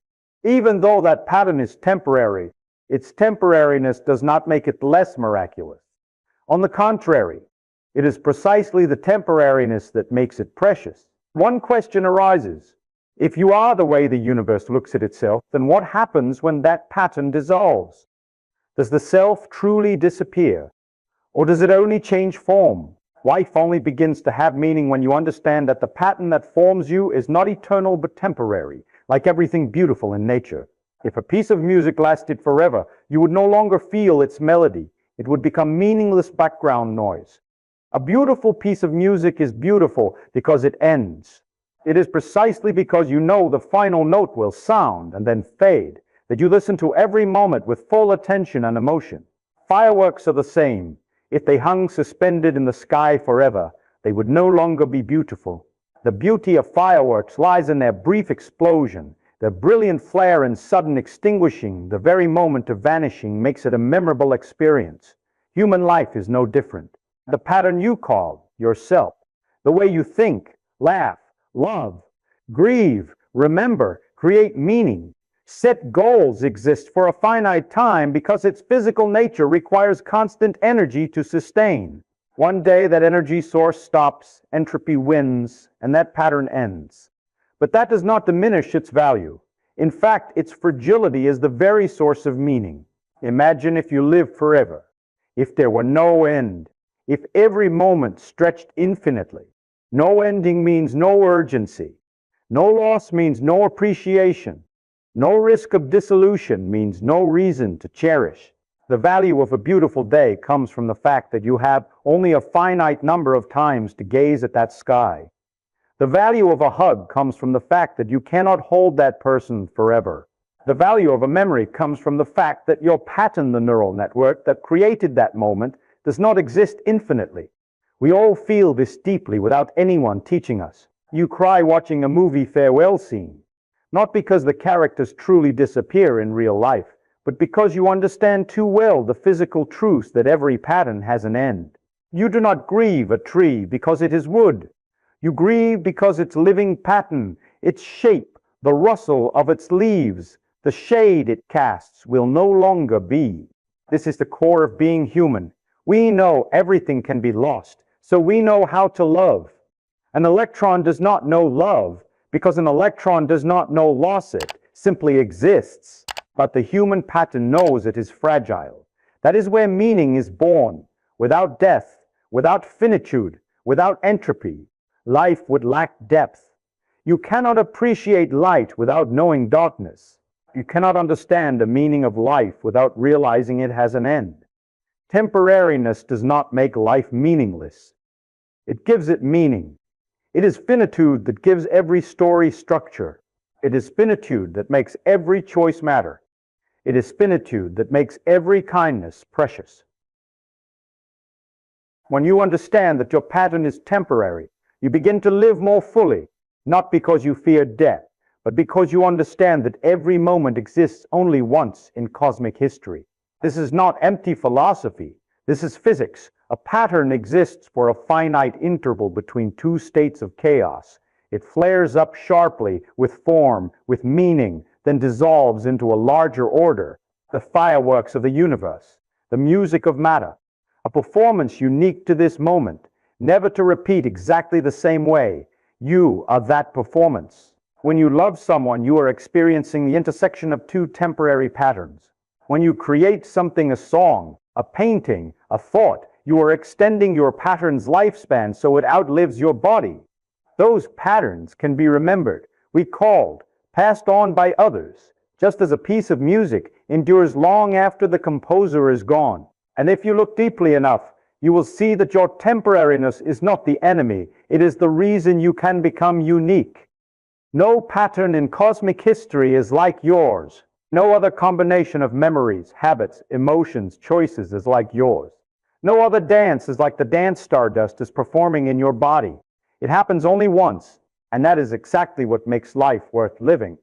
even though that pattern is temporary, its temporariness does not make it less miraculous. On the contrary, it is precisely the temporariness that makes it precious. One question arises. If you are the way the universe looks at itself, then what happens when that pattern dissolves? Does the self truly disappear? Or does it only change form? Life only begins to have meaning when you understand that the pattern that forms you is not eternal but temporary, like everything beautiful in nature. If a piece of music lasted forever, you would no longer feel its melody. It would become meaningless background noise. A beautiful piece of music is beautiful because it ends. It is precisely because you know the final note will sound and then fade that you listen to every moment with full attention and emotion. Fireworks are the same. If they hung suspended in the sky forever, they would no longer be beautiful. The beauty of fireworks lies in their brief explosion. Their brilliant flare and sudden extinguishing, the very moment of vanishing, makes it a memorable experience. Human life is no different. The pattern you call yourself, the way you think, laugh, love, grieve, remember, create meaning, set goals, exist for a finite time because its physical nature requires constant energy to sustain. One day that energy source stops, entropy wins, and that pattern ends. But that does not diminish its value. In fact, its fragility is the very source of meaning. Imagine if you lived forever, if there were no end, if every moment stretched infinitely. No ending means no urgency. No loss means no appreciation. No risk of dissolution means no reason to cherish. The value of a beautiful day comes from the fact that you have only a finite number of times to gaze at that sky. The value of a hug comes from the fact that you cannot hold that person forever. The value of a memory comes from the fact that your pattern, the neural network that created that moment, does not exist infinitely. We all feel this deeply without anyone teaching us. You cry watching a movie farewell scene, not because the characters truly disappear in real life, but because you understand too well the physical truth that every pattern has an end. You do not grieve a tree because it is wood. You grieve because its living pattern, its shape, the rustle of its leaves, the shade it casts will no longer be. This is the core of being human. We know everything can be lost, so we know how to love. An electron does not know love because an electron does not know loss. It simply exists. But the human pattern knows it is fragile. That is where meaning is born. Without death, without finitude, without entropy, life would lack depth. You cannot appreciate light without knowing darkness. You cannot understand the meaning of life without realizing it has an end. Temporariness does not make life meaningless. It gives it meaning. It is finitude that gives every story structure. It is finitude that makes every choice matter. It is finitude that makes every kindness precious. When you understand that your pattern is temporary, you begin to live more fully, not because you fear death, but because you understand that every moment exists only once in cosmic history. This is not empty philosophy. This is physics. A pattern exists for a finite interval between two states of chaos. It flares up sharply with form, with meaning, then dissolves into a larger order. The fireworks of the universe, the music of matter, a performance unique to this moment, never to repeat exactly the same way. You are that performance. When you love someone, you are experiencing the intersection of two temporary patterns. When you create something, a song, a painting, a thought, you are extending your pattern's lifespan so it outlives your body. Those patterns can be remembered, recalled, passed on by others, just as a piece of music endures long after the composer is gone. And if you look deeply enough, you will see that your temporariness is not the enemy. It is the reason you can become unique. No pattern in cosmic history is like yours. No other combination of memories, habits, emotions, choices is like yours. No other dance is like the dance stardust is performing in your body. It happens only once, and that is exactly what makes life worth living.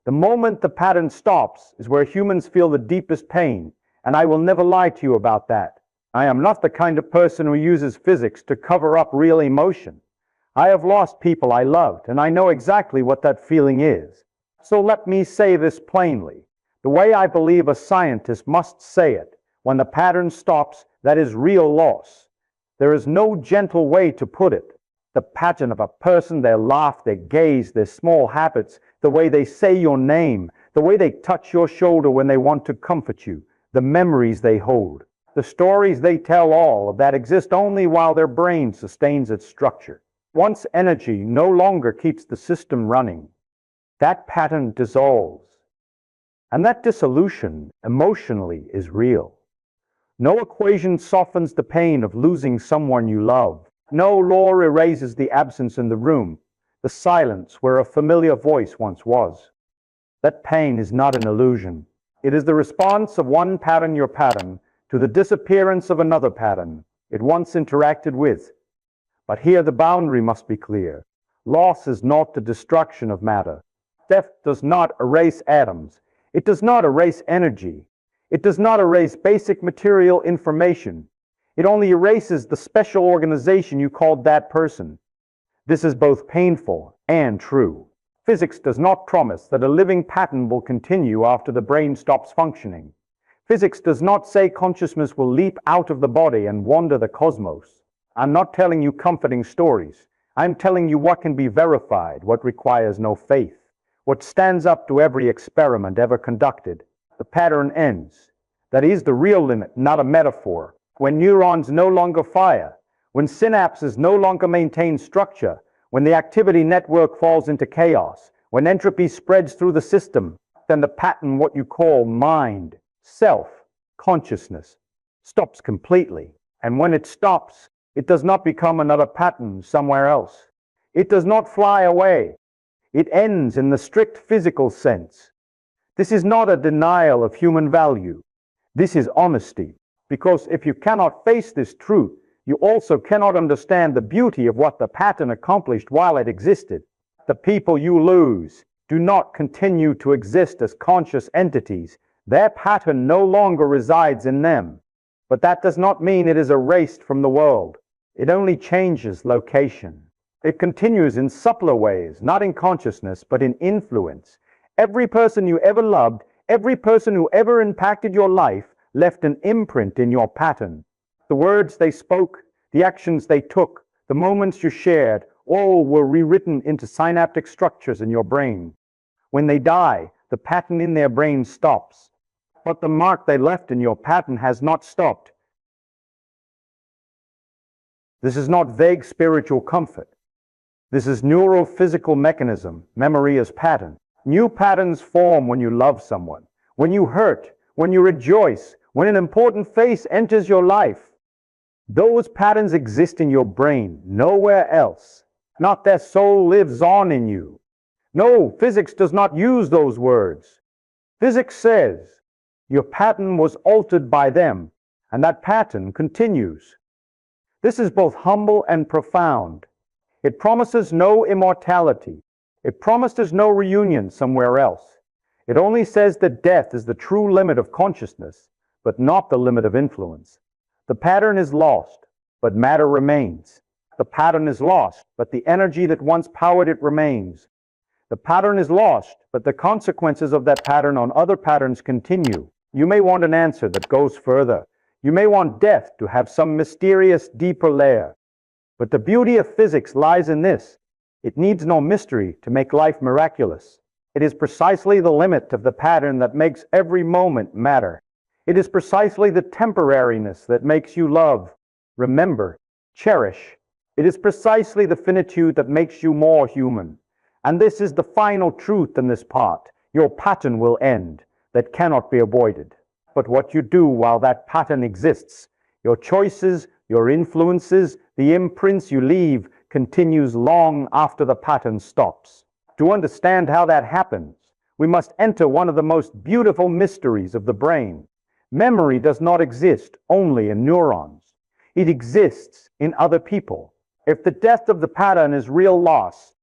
The moment the pattern stops is where humans feel the deepest pain, and I will never lie to you about that. I am not the kind of person who uses physics to cover up real emotion. I have lost people I loved, and I know exactly what that feeling is. So let me say this plainly, the way I believe a scientist must say it. When the pattern stops, that is real loss. There is no gentle way to put it. The pattern of a person, their laugh, their gaze, their small habits, the way they say your name, the way they touch your shoulder when they want to comfort you, the memories they hold, the stories they tell, all of that exist only while their brain sustains its structure. Once energy no longer keeps the system running, that pattern dissolves. And that dissolution emotionally is real. No equation softens the pain of losing someone you love. No law erases the absence in the room, the silence where a familiar voice once was. That pain is not an illusion. It is the response of one pattern, your pattern, to the disappearance of another pattern it once interacted with. But here the boundary must be clear. Loss is not the destruction of matter. Death does not erase atoms. It does not erase energy. It does not erase basic material information. It only erases the special organization you called that person. This is both painful and true. Physics does not promise that a living pattern will continue after the brain stops functioning. Physics does not say consciousness will leap out of the body and wander the cosmos. I'm not telling you comforting stories. I'm telling you what can be verified, what requires no faith, what stands up to every experiment ever conducted. The pattern ends. That is the real limit, not a metaphor. When neurons no longer fire, when synapses no longer maintain structure, when the activity network falls into chaos, when entropy spreads through the system, then the pattern, what you call mind, self, consciousness, stops completely. And when it stops, it does not become another pattern somewhere else. It does not fly away. It ends in the strict physical sense. This is not a denial of human value. This is honesty. Because if you cannot face this truth, you also cannot understand the beauty of what the pattern accomplished while it existed. The people you lose do not continue to exist as conscious entities. Their pattern no longer resides in them. But that does not mean it is erased from the world. It only changes location. It continues in subtler ways, not in consciousness, but in influence. Every person you ever loved, every person who ever impacted your life, left an imprint in your pattern. The words they spoke, the actions they took, the moments you shared, all were rewritten into synaptic structures in your brain. When they die, the pattern in their brain stops. But the mark they left in your pattern has not stopped. This is not vague spiritual comfort. This is neurophysical mechanism, memory as pattern. New patterns form when you love someone, when you hurt, when you rejoice, when an important face enters your life. Those patterns exist in your brain, nowhere else. Not their soul lives on in you. No, physics does not use those words. Physics says your pattern was altered by them, and that pattern continues. This is both humble and profound. It promises no immortality. It promises no reunion somewhere else. It only says that death is the true limit of consciousness, but not the limit of influence. The pattern is lost, but matter remains. The pattern is lost, but the energy that once powered it remains. The pattern is lost, but the consequences of that pattern on other patterns continue. You may want an answer that goes further. You may want death to have some mysterious, deeper layer. But the beauty of physics lies in this. It needs no mystery to make life miraculous. It is precisely the limit of the pattern that makes every moment matter. It is precisely the temporariness that makes you love, remember, cherish. It is precisely the finitude that makes you more human. And this is the final truth in this part. Your pattern will end. That cannot be avoided. But what you do while that pattern exists, your choices, your influences, the imprints you leave, continues long after the pattern stops. To understand how that happens, we must enter one of the most beautiful mysteries of the brain. Memory does not exist only in neurons. It exists in other people. If the death of the pattern is real loss,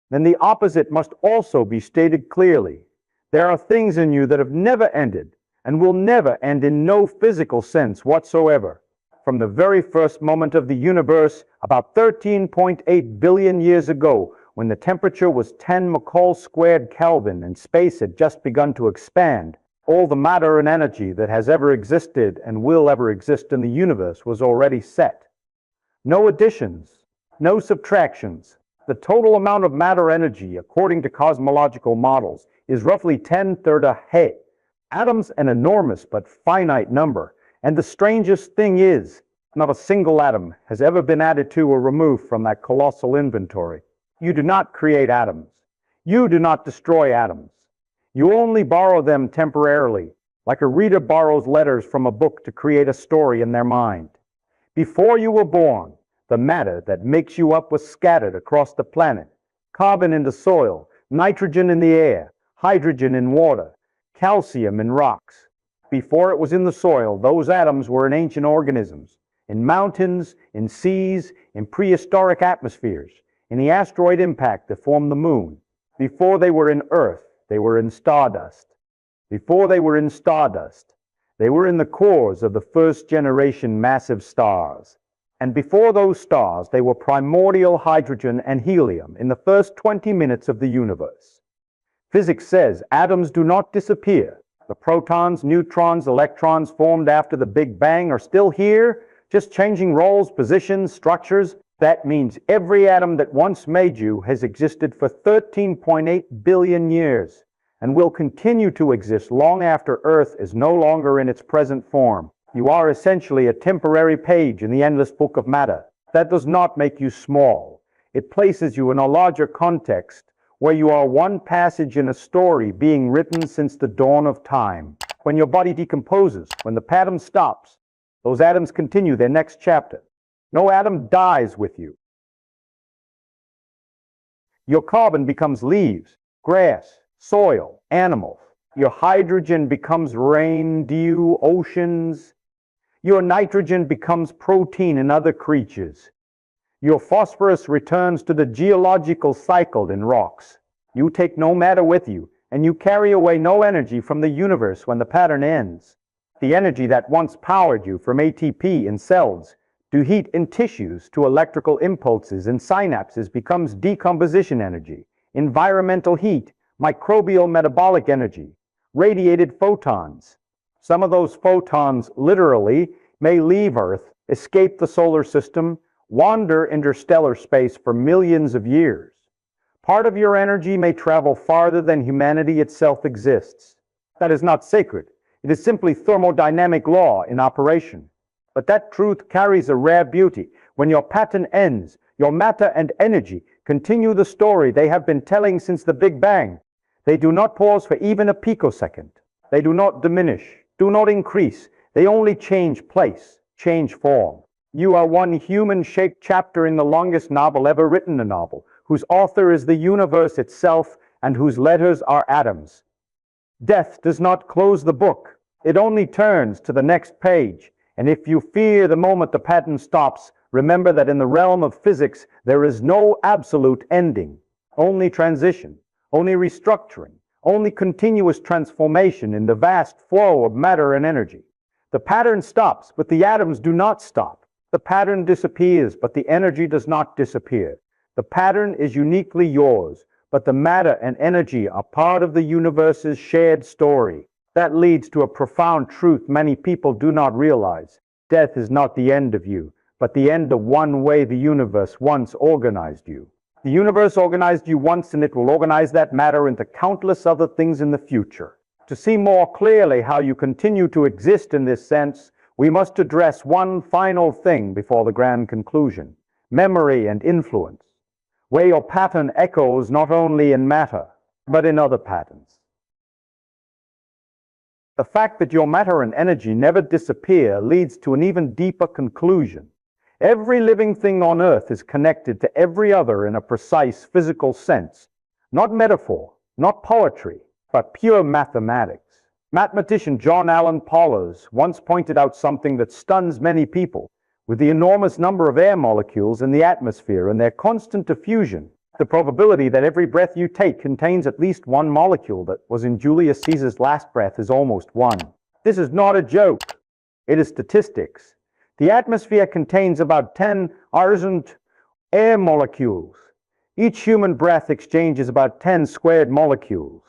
then the opposite must also be stated clearly. There are things in you that have never ended and will never end in no physical sense whatsoever. From the very first moment of the universe, about 13.8 billion years ago, when the temperature was 10 McCall squared Kelvin and space had just begun to expand, all the matter and energy that has ever existed and will ever exist in the universe was already set. No additions, no subtractions. The total amount of matter energy, according to cosmological models, is roughly 10^3. Atoms an enormous but finite number, and the strangest thing is, not a single atom has ever been added to or removed from that colossal inventory. You do not create atoms. You do not destroy atoms. You only borrow them temporarily, like a reader borrows letters from a book to create a story in their mind. Before you were born, the matter that makes you up was scattered across the planet. Carbon in the soil, nitrogen in the air, hydrogen in water, calcium in rocks. Before it was in the soil, those atoms were in ancient organisms, in mountains, in seas, in prehistoric atmospheres, in the asteroid impact that formed the moon. Before they were in Earth, they were in stardust. Before they were in stardust, they were in the cores of the first generation massive stars. And before those stars, they were primordial hydrogen and helium in the first 20 minutes of the universe. Physics says atoms do not disappear. The protons, neutrons, electrons formed after the Big Bang are still here, just changing roles, positions, structures. That means every atom that once made you has existed for 13.8 billion years and will continue to exist long after Earth is no longer in its present form. You are essentially a temporary page in the endless book of matter. That does not make you small. It places you in a larger context where you are one passage in a story being written since the dawn of time. When your body decomposes, when the pattern stops, those atoms continue their next chapter. No atom dies with you. Your carbon becomes leaves, grass, soil, animals. Your hydrogen becomes rain, dew, oceans. Your nitrogen becomes protein in other creatures. Your phosphorus returns to the geological cycle in rocks. You take no matter with you, and you carry away no energy from the universe when the pattern ends. The energy that once powered you from ATP in cells to heat in tissues to electrical impulses in synapses becomes decomposition energy, environmental heat, microbial metabolic energy, radiated photons. Some of those photons literally may leave Earth, escape the solar system, wander interstellar space for millions of years. Part of your energy may travel farther than humanity itself exists. That is not sacred. It is simply thermodynamic law in operation. But that truth carries a rare beauty. When your pattern ends, your matter and energy continue the story they have been telling since the Big Bang. They do not pause for even a picosecond. They do not diminish, do not increase. They only change place, change form. You are one human-shaped chapter in the longest novel ever written, a novel whose author is the universe itself and whose letters are atoms. Death does not close the book. It only turns to the next page. And if you fear the moment the pattern stops, remember that in the realm of physics, there is no absolute ending, only transition, only restructuring, only continuous transformation in the vast flow of matter and energy. The pattern stops, but the atoms do not stop. The pattern disappears, but the energy does not disappear. The pattern is uniquely yours, but the matter and energy are part of the universe's shared story. That leads to a profound truth many people do not realize. Death is not the end of you, but the end of one way the universe once organized you. The universe organized you once, and it will organize that matter into countless other things in the future. To see more clearly how you continue to exist in this sense, we must address one final thing before the grand conclusion: memory and influence, where your pattern echoes not only in matter, but in other patterns. The fact that your matter and energy never disappear leads to an even deeper conclusion. Every living thing on earth is connected to every other in a precise physical sense, not metaphor, not poetry, but pure mathematics. Mathematician John Allen Pollers once pointed out something that stuns many people. With the enormous number of air molecules in the atmosphere and their constant diffusion, the probability that every breath you take contains at least one molecule that was in Julius Caesar's last breath is almost 1. This is not a joke. It is statistics. The atmosphere contains about 10,000 air molecules. Each human breath exchanges about 10 squared molecules.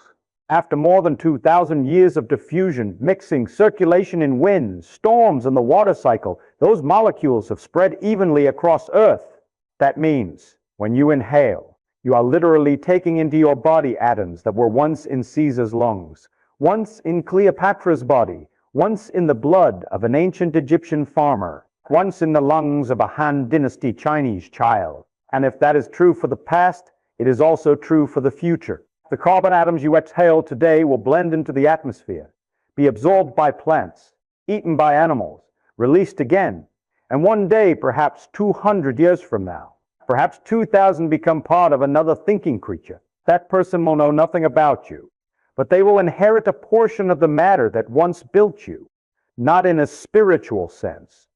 After more than 2,000 years of diffusion, mixing, circulation in winds, storms, and the water cycle, those molecules have spread evenly across Earth. That means when you inhale, you are literally taking into your body atoms that were once in Caesar's lungs, once in Cleopatra's body, once in the blood of an ancient Egyptian farmer, once in the lungs of a Han Dynasty Chinese child. And if that is true for the past, it is also true for the future. The carbon atoms you exhale today will blend into the atmosphere, be absorbed by plants, eaten by animals, released again, and one day, perhaps 200 years from now, perhaps 2,000 become part of another thinking creature. That person will know nothing about you, but they will inherit a portion of the matter that once built you, not in a spiritual sense.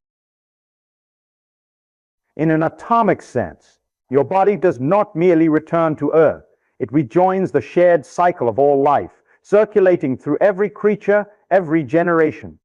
In an atomic sense, your body does not merely return to Earth. It rejoins the shared cycle of all life, circulating through every creature, every generation.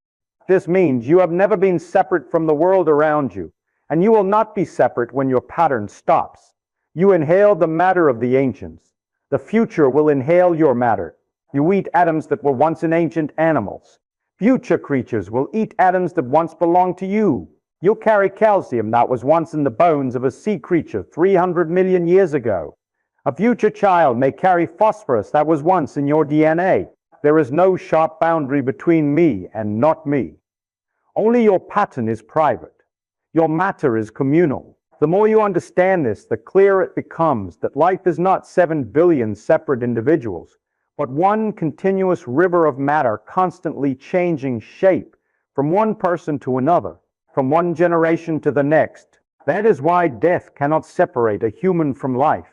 This means you have never been separate from the world around you, and you will not be separate when your pattern stops. You inhale the matter of the ancients. The future will inhale your matter. You eat atoms that were once in ancient animals. Future creatures will eat atoms that once belonged to you. You'll carry calcium that was once in the bones of a sea creature 300 million years ago. A future child may carry phosphorus that was once in your DNA. There is no sharp boundary between me and not me. Only your pattern is private. Your matter is communal. The more you understand this, the clearer it becomes that life is not 7 billion separate individuals, but one continuous river of matter constantly changing shape from one person to another, from one generation to the next. That is why death cannot separate a human from life.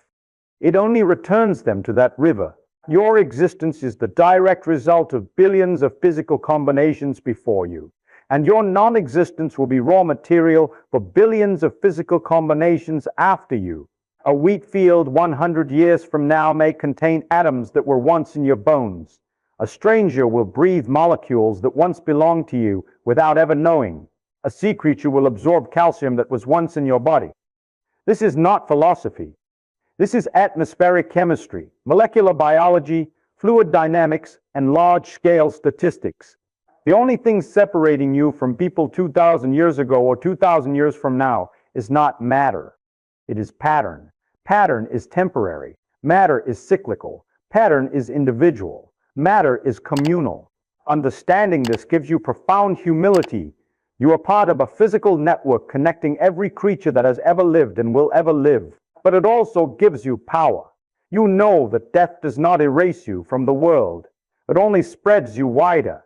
It only returns them to that river. Your existence is the direct result of billions of physical combinations before you, and your non-existence will be raw material for billions of physical combinations after you. A wheat field 100 years from now may contain atoms that were once in your bones. A stranger will breathe molecules that once belonged to you without ever knowing. A sea creature will absorb calcium that was once in your body. This is not philosophy. This is atmospheric chemistry, molecular biology, fluid dynamics, and large-scale statistics. The only thing separating you from people 2,000 years ago or 2,000 years from now is not matter. It is pattern. Pattern is temporary. Matter is cyclical. Pattern is individual. Matter is communal. Understanding this gives you profound humility. You are part of a physical network connecting every creature that has ever lived and will ever live. But it also gives you power. You know that death does not erase you from the world. It only spreads you wider,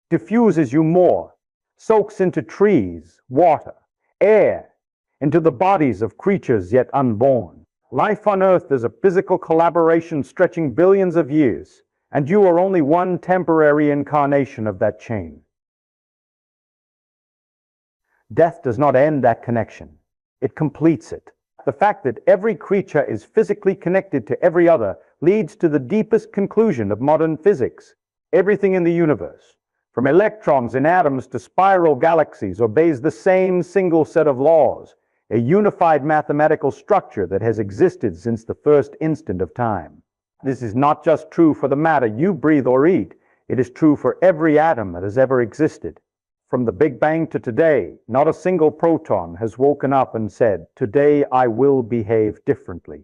diffuses you more, soaks into trees, water, air, into the bodies of creatures yet unborn. Life on Earth is a physical collaboration stretching billions of years, and you are only one temporary incarnation of that chain. Death does not end that connection. It completes it. The fact that every creature is physically connected to every other leads to the deepest conclusion of modern physics. Everything in the universe, from electrons in atoms to spiral galaxies, obeys the same single set of laws, a unified mathematical structure that has existed since the first instant of time. This is not just true for the matter you breathe or eat. It is true for every atom that has ever existed. From the Big Bang to today, not a single proton has woken up and said, "Today I will behave differently."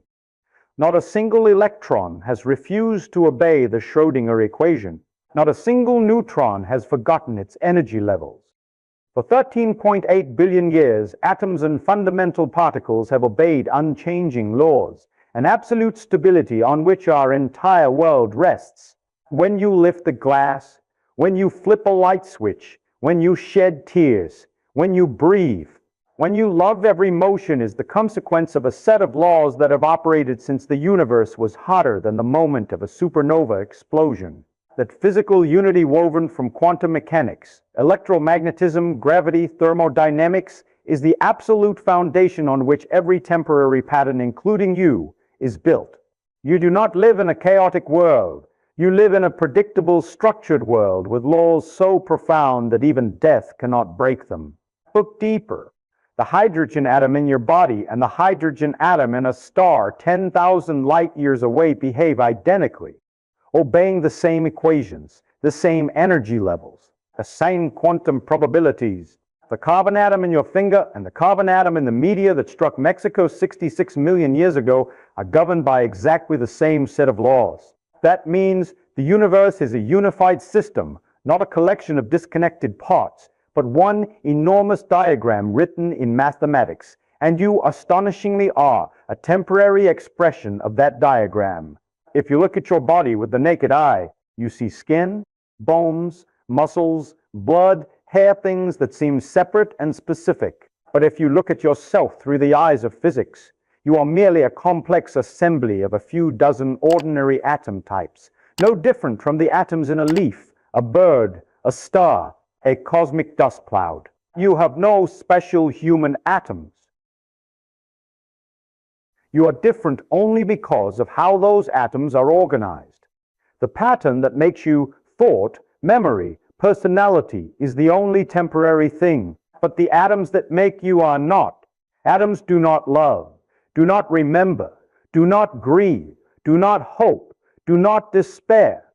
Not a single electron has refused to obey the Schrödinger equation. Not a single neutron has forgotten its energy levels. For 13.8 billion years, atoms and fundamental particles have obeyed unchanging laws, an absolute stability on which our entire world rests. When you lift a glass, when you flip a light switch, when you shed tears, when you breathe, when you love, every motion is the consequence of a set of laws that have operated since the universe was hotter than the moment of a supernova explosion. That physical unity woven from quantum mechanics, electromagnetism, gravity, thermodynamics, is the absolute foundation on which every temporary pattern, including you, is built. You do not live in a chaotic world. You live in a predictable, structured world with laws so profound that even death cannot break them. Look deeper. The hydrogen atom in your body and the hydrogen atom in a star 10,000 light years away behave identically, obeying the same equations, the same energy levels, the same quantum probabilities. The carbon atom in your finger and the carbon atom in the meteor that struck Mexico 66 million years ago are governed by exactly the same set of laws. That means the universe is a unified system, not a collection of disconnected parts, but one enormous diagram written in mathematics. And you astonishingly are a temporary expression of that diagram. If you look at your body with the naked eye, you see skin, bones, muscles, blood, hair, things that seem separate and specific. But if you look at yourself through the eyes of physics, you are merely a complex assembly of a few dozen ordinary atom types, no different from the atoms in a leaf, a bird, a star, a cosmic dust cloud. You have no special human atoms. You are different only because of how those atoms are organized. The pattern that makes you thought, memory, personality is the only temporary thing, but the atoms that make you are not. Atoms do not love, do not remember, do not grieve, do not hope, do not despair.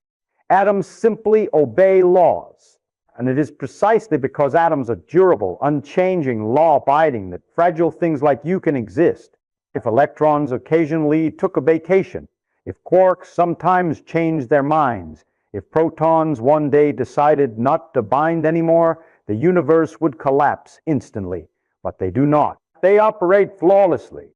Atoms simply obey laws. And it is precisely because atoms are durable, unchanging, law-abiding that fragile things like you can exist. If electrons occasionally took a vacation, if quarks sometimes changed their minds, if protons one day decided not to bind anymore, the universe would collapse instantly. But they do not. They operate flawlessly.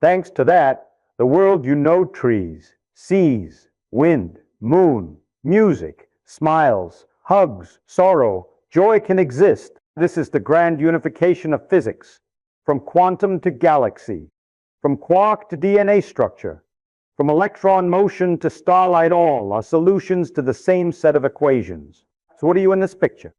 Thanks to that, the world you know, trees, seas, wind, moon, music, smiles, hugs, sorrow, joy can exist. This is the grand unification of physics, from quantum to galaxy, from quark to DNA structure, from electron motion to starlight, all are solutions to the same set of equations. So what are you in this picture?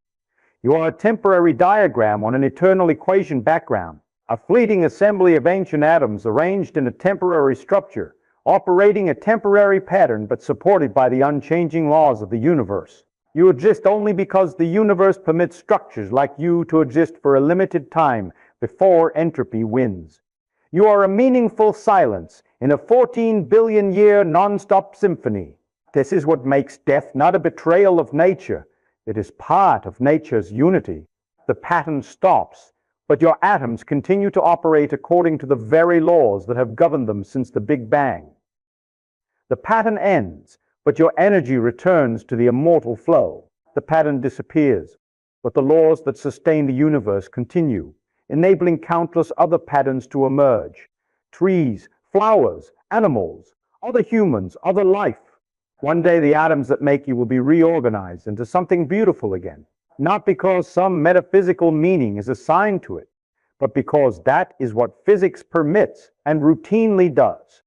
You are a temporary diagram on an eternal equation background, a fleeting assembly of ancient atoms arranged in a temporary structure, operating a temporary pattern but supported by the unchanging laws of the universe. You exist only because the universe permits structures like you to exist for a limited time before entropy wins. You are a meaningful silence in a 14 billion year non-stop symphony. This is what makes death not a betrayal of nature. It is part of nature's unity. The pattern stops, but your atoms continue to operate according to the very laws that have governed them since the Big Bang. The pattern ends, but your energy returns to the immortal flow. The pattern disappears, but the laws that sustain the universe continue, enabling countless other patterns to emerge. Trees, flowers, animals, other humans, other life. One day the atoms that make you will be reorganized into something beautiful again, not because some metaphysical meaning is assigned to it, but because that is what physics permits and routinely does.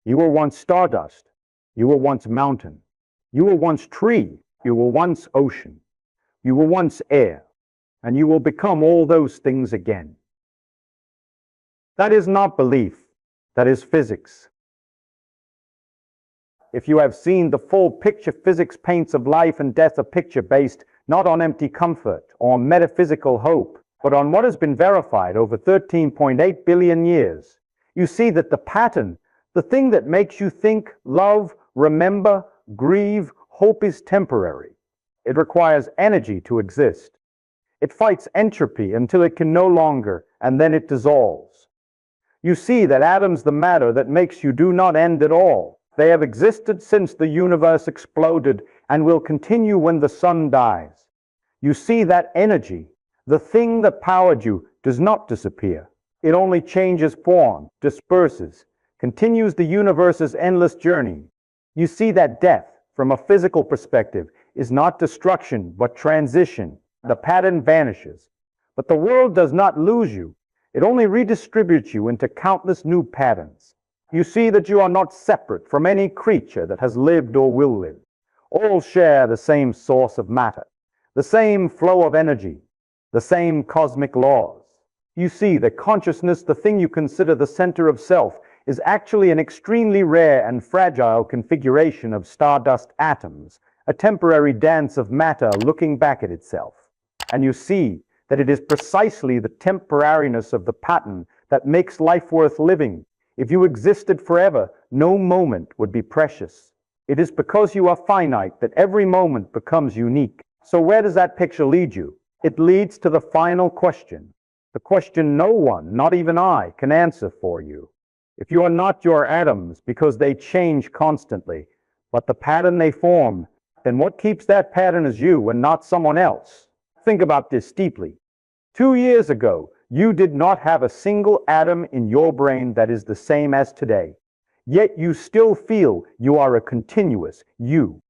You were once stardust. You were once mountain. You were once tree. You were once ocean. You were once air. And you will become all those things again. That is not belief. That is physics. If you have seen the full picture, physics paints of life and death a picture based not on empty comfort or metaphysical hope, but on what has been verified over 13.8 billion years. You see that the pattern, the thing that makes you think, love, remember, grieve, hope is temporary. It requires energy to exist. It fights entropy until it can no longer, and then it dissolves. You see that atoms, the matter that makes you, do not end at all. They have existed since the universe exploded and will continue when the sun dies. You see that energy, the thing that powered you, does not disappear. It only changes form, disperses, continues the universe's endless journey. You see that death, from a physical perspective, is not destruction, but transition. The pattern vanishes. But the world does not lose you. It only redistributes you into countless new patterns. You see that you are not separate from any creature that has lived or will live. All share the same source of matter, the same flow of energy, the same cosmic laws. You see that consciousness, the thing you consider the center of self, is actually an extremely rare and fragile configuration of stardust atoms, a temporary dance of matter looking back at itself. And you see that it is precisely the temporariness of the pattern that makes life worth living. If you existed forever, no moment would be precious. It is because you are finite that every moment becomes unique. So where does that picture lead you? It leads to the final question. The question no one, not even I, can answer for you. If you are not your atoms because they change constantly, but the pattern they form, then what keeps that pattern as you and not someone else? Think about this deeply. 2 years ago, you did not have a single atom in your brain that is the same as today. Yet you still feel you are a continuous you.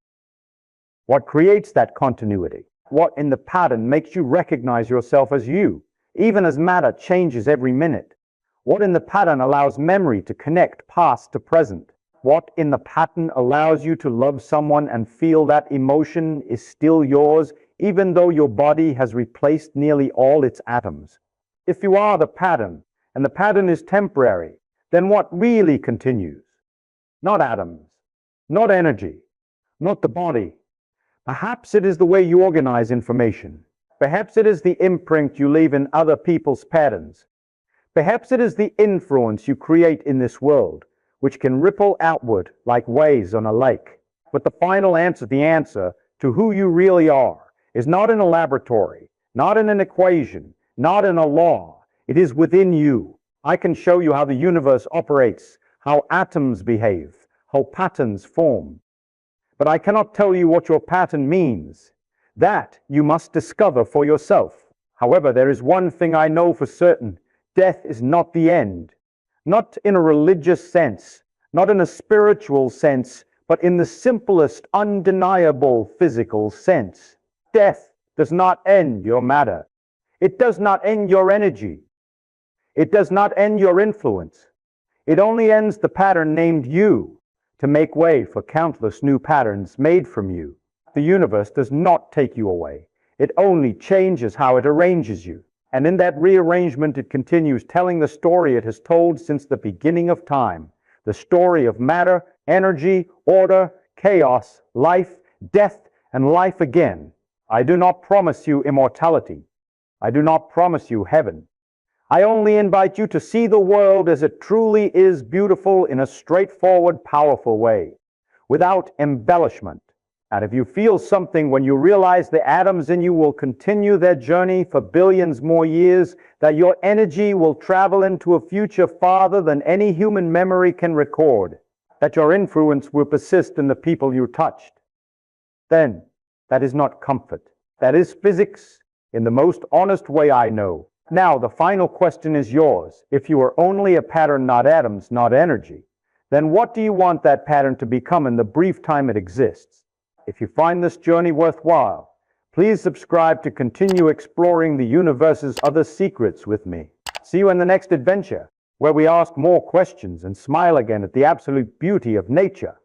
What creates that continuity? What in the pattern makes you recognize yourself as you, even as matter changes every minute? What in the pattern allows memory to connect past to present? What in the pattern allows you to love someone and feel that emotion is still yours, even though your body has replaced nearly all its atoms? If you are the pattern, and the pattern is temporary, then what really continues? Not atoms, not energy, not the body. Perhaps it is the way you organize information. Perhaps it is the imprint you leave in other people's patterns. Perhaps it is the influence you create in this world, which can ripple outward like waves on a lake. But the final answer, the answer to who you really are, is not in a laboratory, not in an equation, not in a law. It is within you. I can show you how the universe operates, how atoms behave, how patterns form. But I cannot tell you what your pattern means. That you must discover for yourself. However, there is one thing I know for certain. Death is not the end. Not in a religious sense, not in a spiritual sense, but in the simplest, undeniable physical sense. Death does not end your matter. It does not end your energy. It does not end your influence. It only ends the pattern named you, to make way for countless new patterns made from you. The universe does not take you away. It only changes how it arranges you. And in that rearrangement, it continues telling the story it has told since the beginning of time. The story of matter, energy, order, chaos, life, death, and life again. I do not promise you immortality. I do not promise you heaven. I only invite you to see the world as it truly is, beautiful in a straightforward, powerful way, without embellishment. And if you feel something when you realize the atoms in you will continue their journey for billions more years, that your energy will travel into a future farther than any human memory can record, that your influence will persist in the people you touched, then that is not comfort. That is physics in the most honest way I know. Now, the final question is yours. If you are only a pattern, not atoms, not energy, then what do you want that pattern to become in the brief time it exists? If you find this journey worthwhile, please subscribe to continue exploring the universe's other secrets with me. See you in the next adventure, where we ask more questions and smile again at the absolute beauty of nature.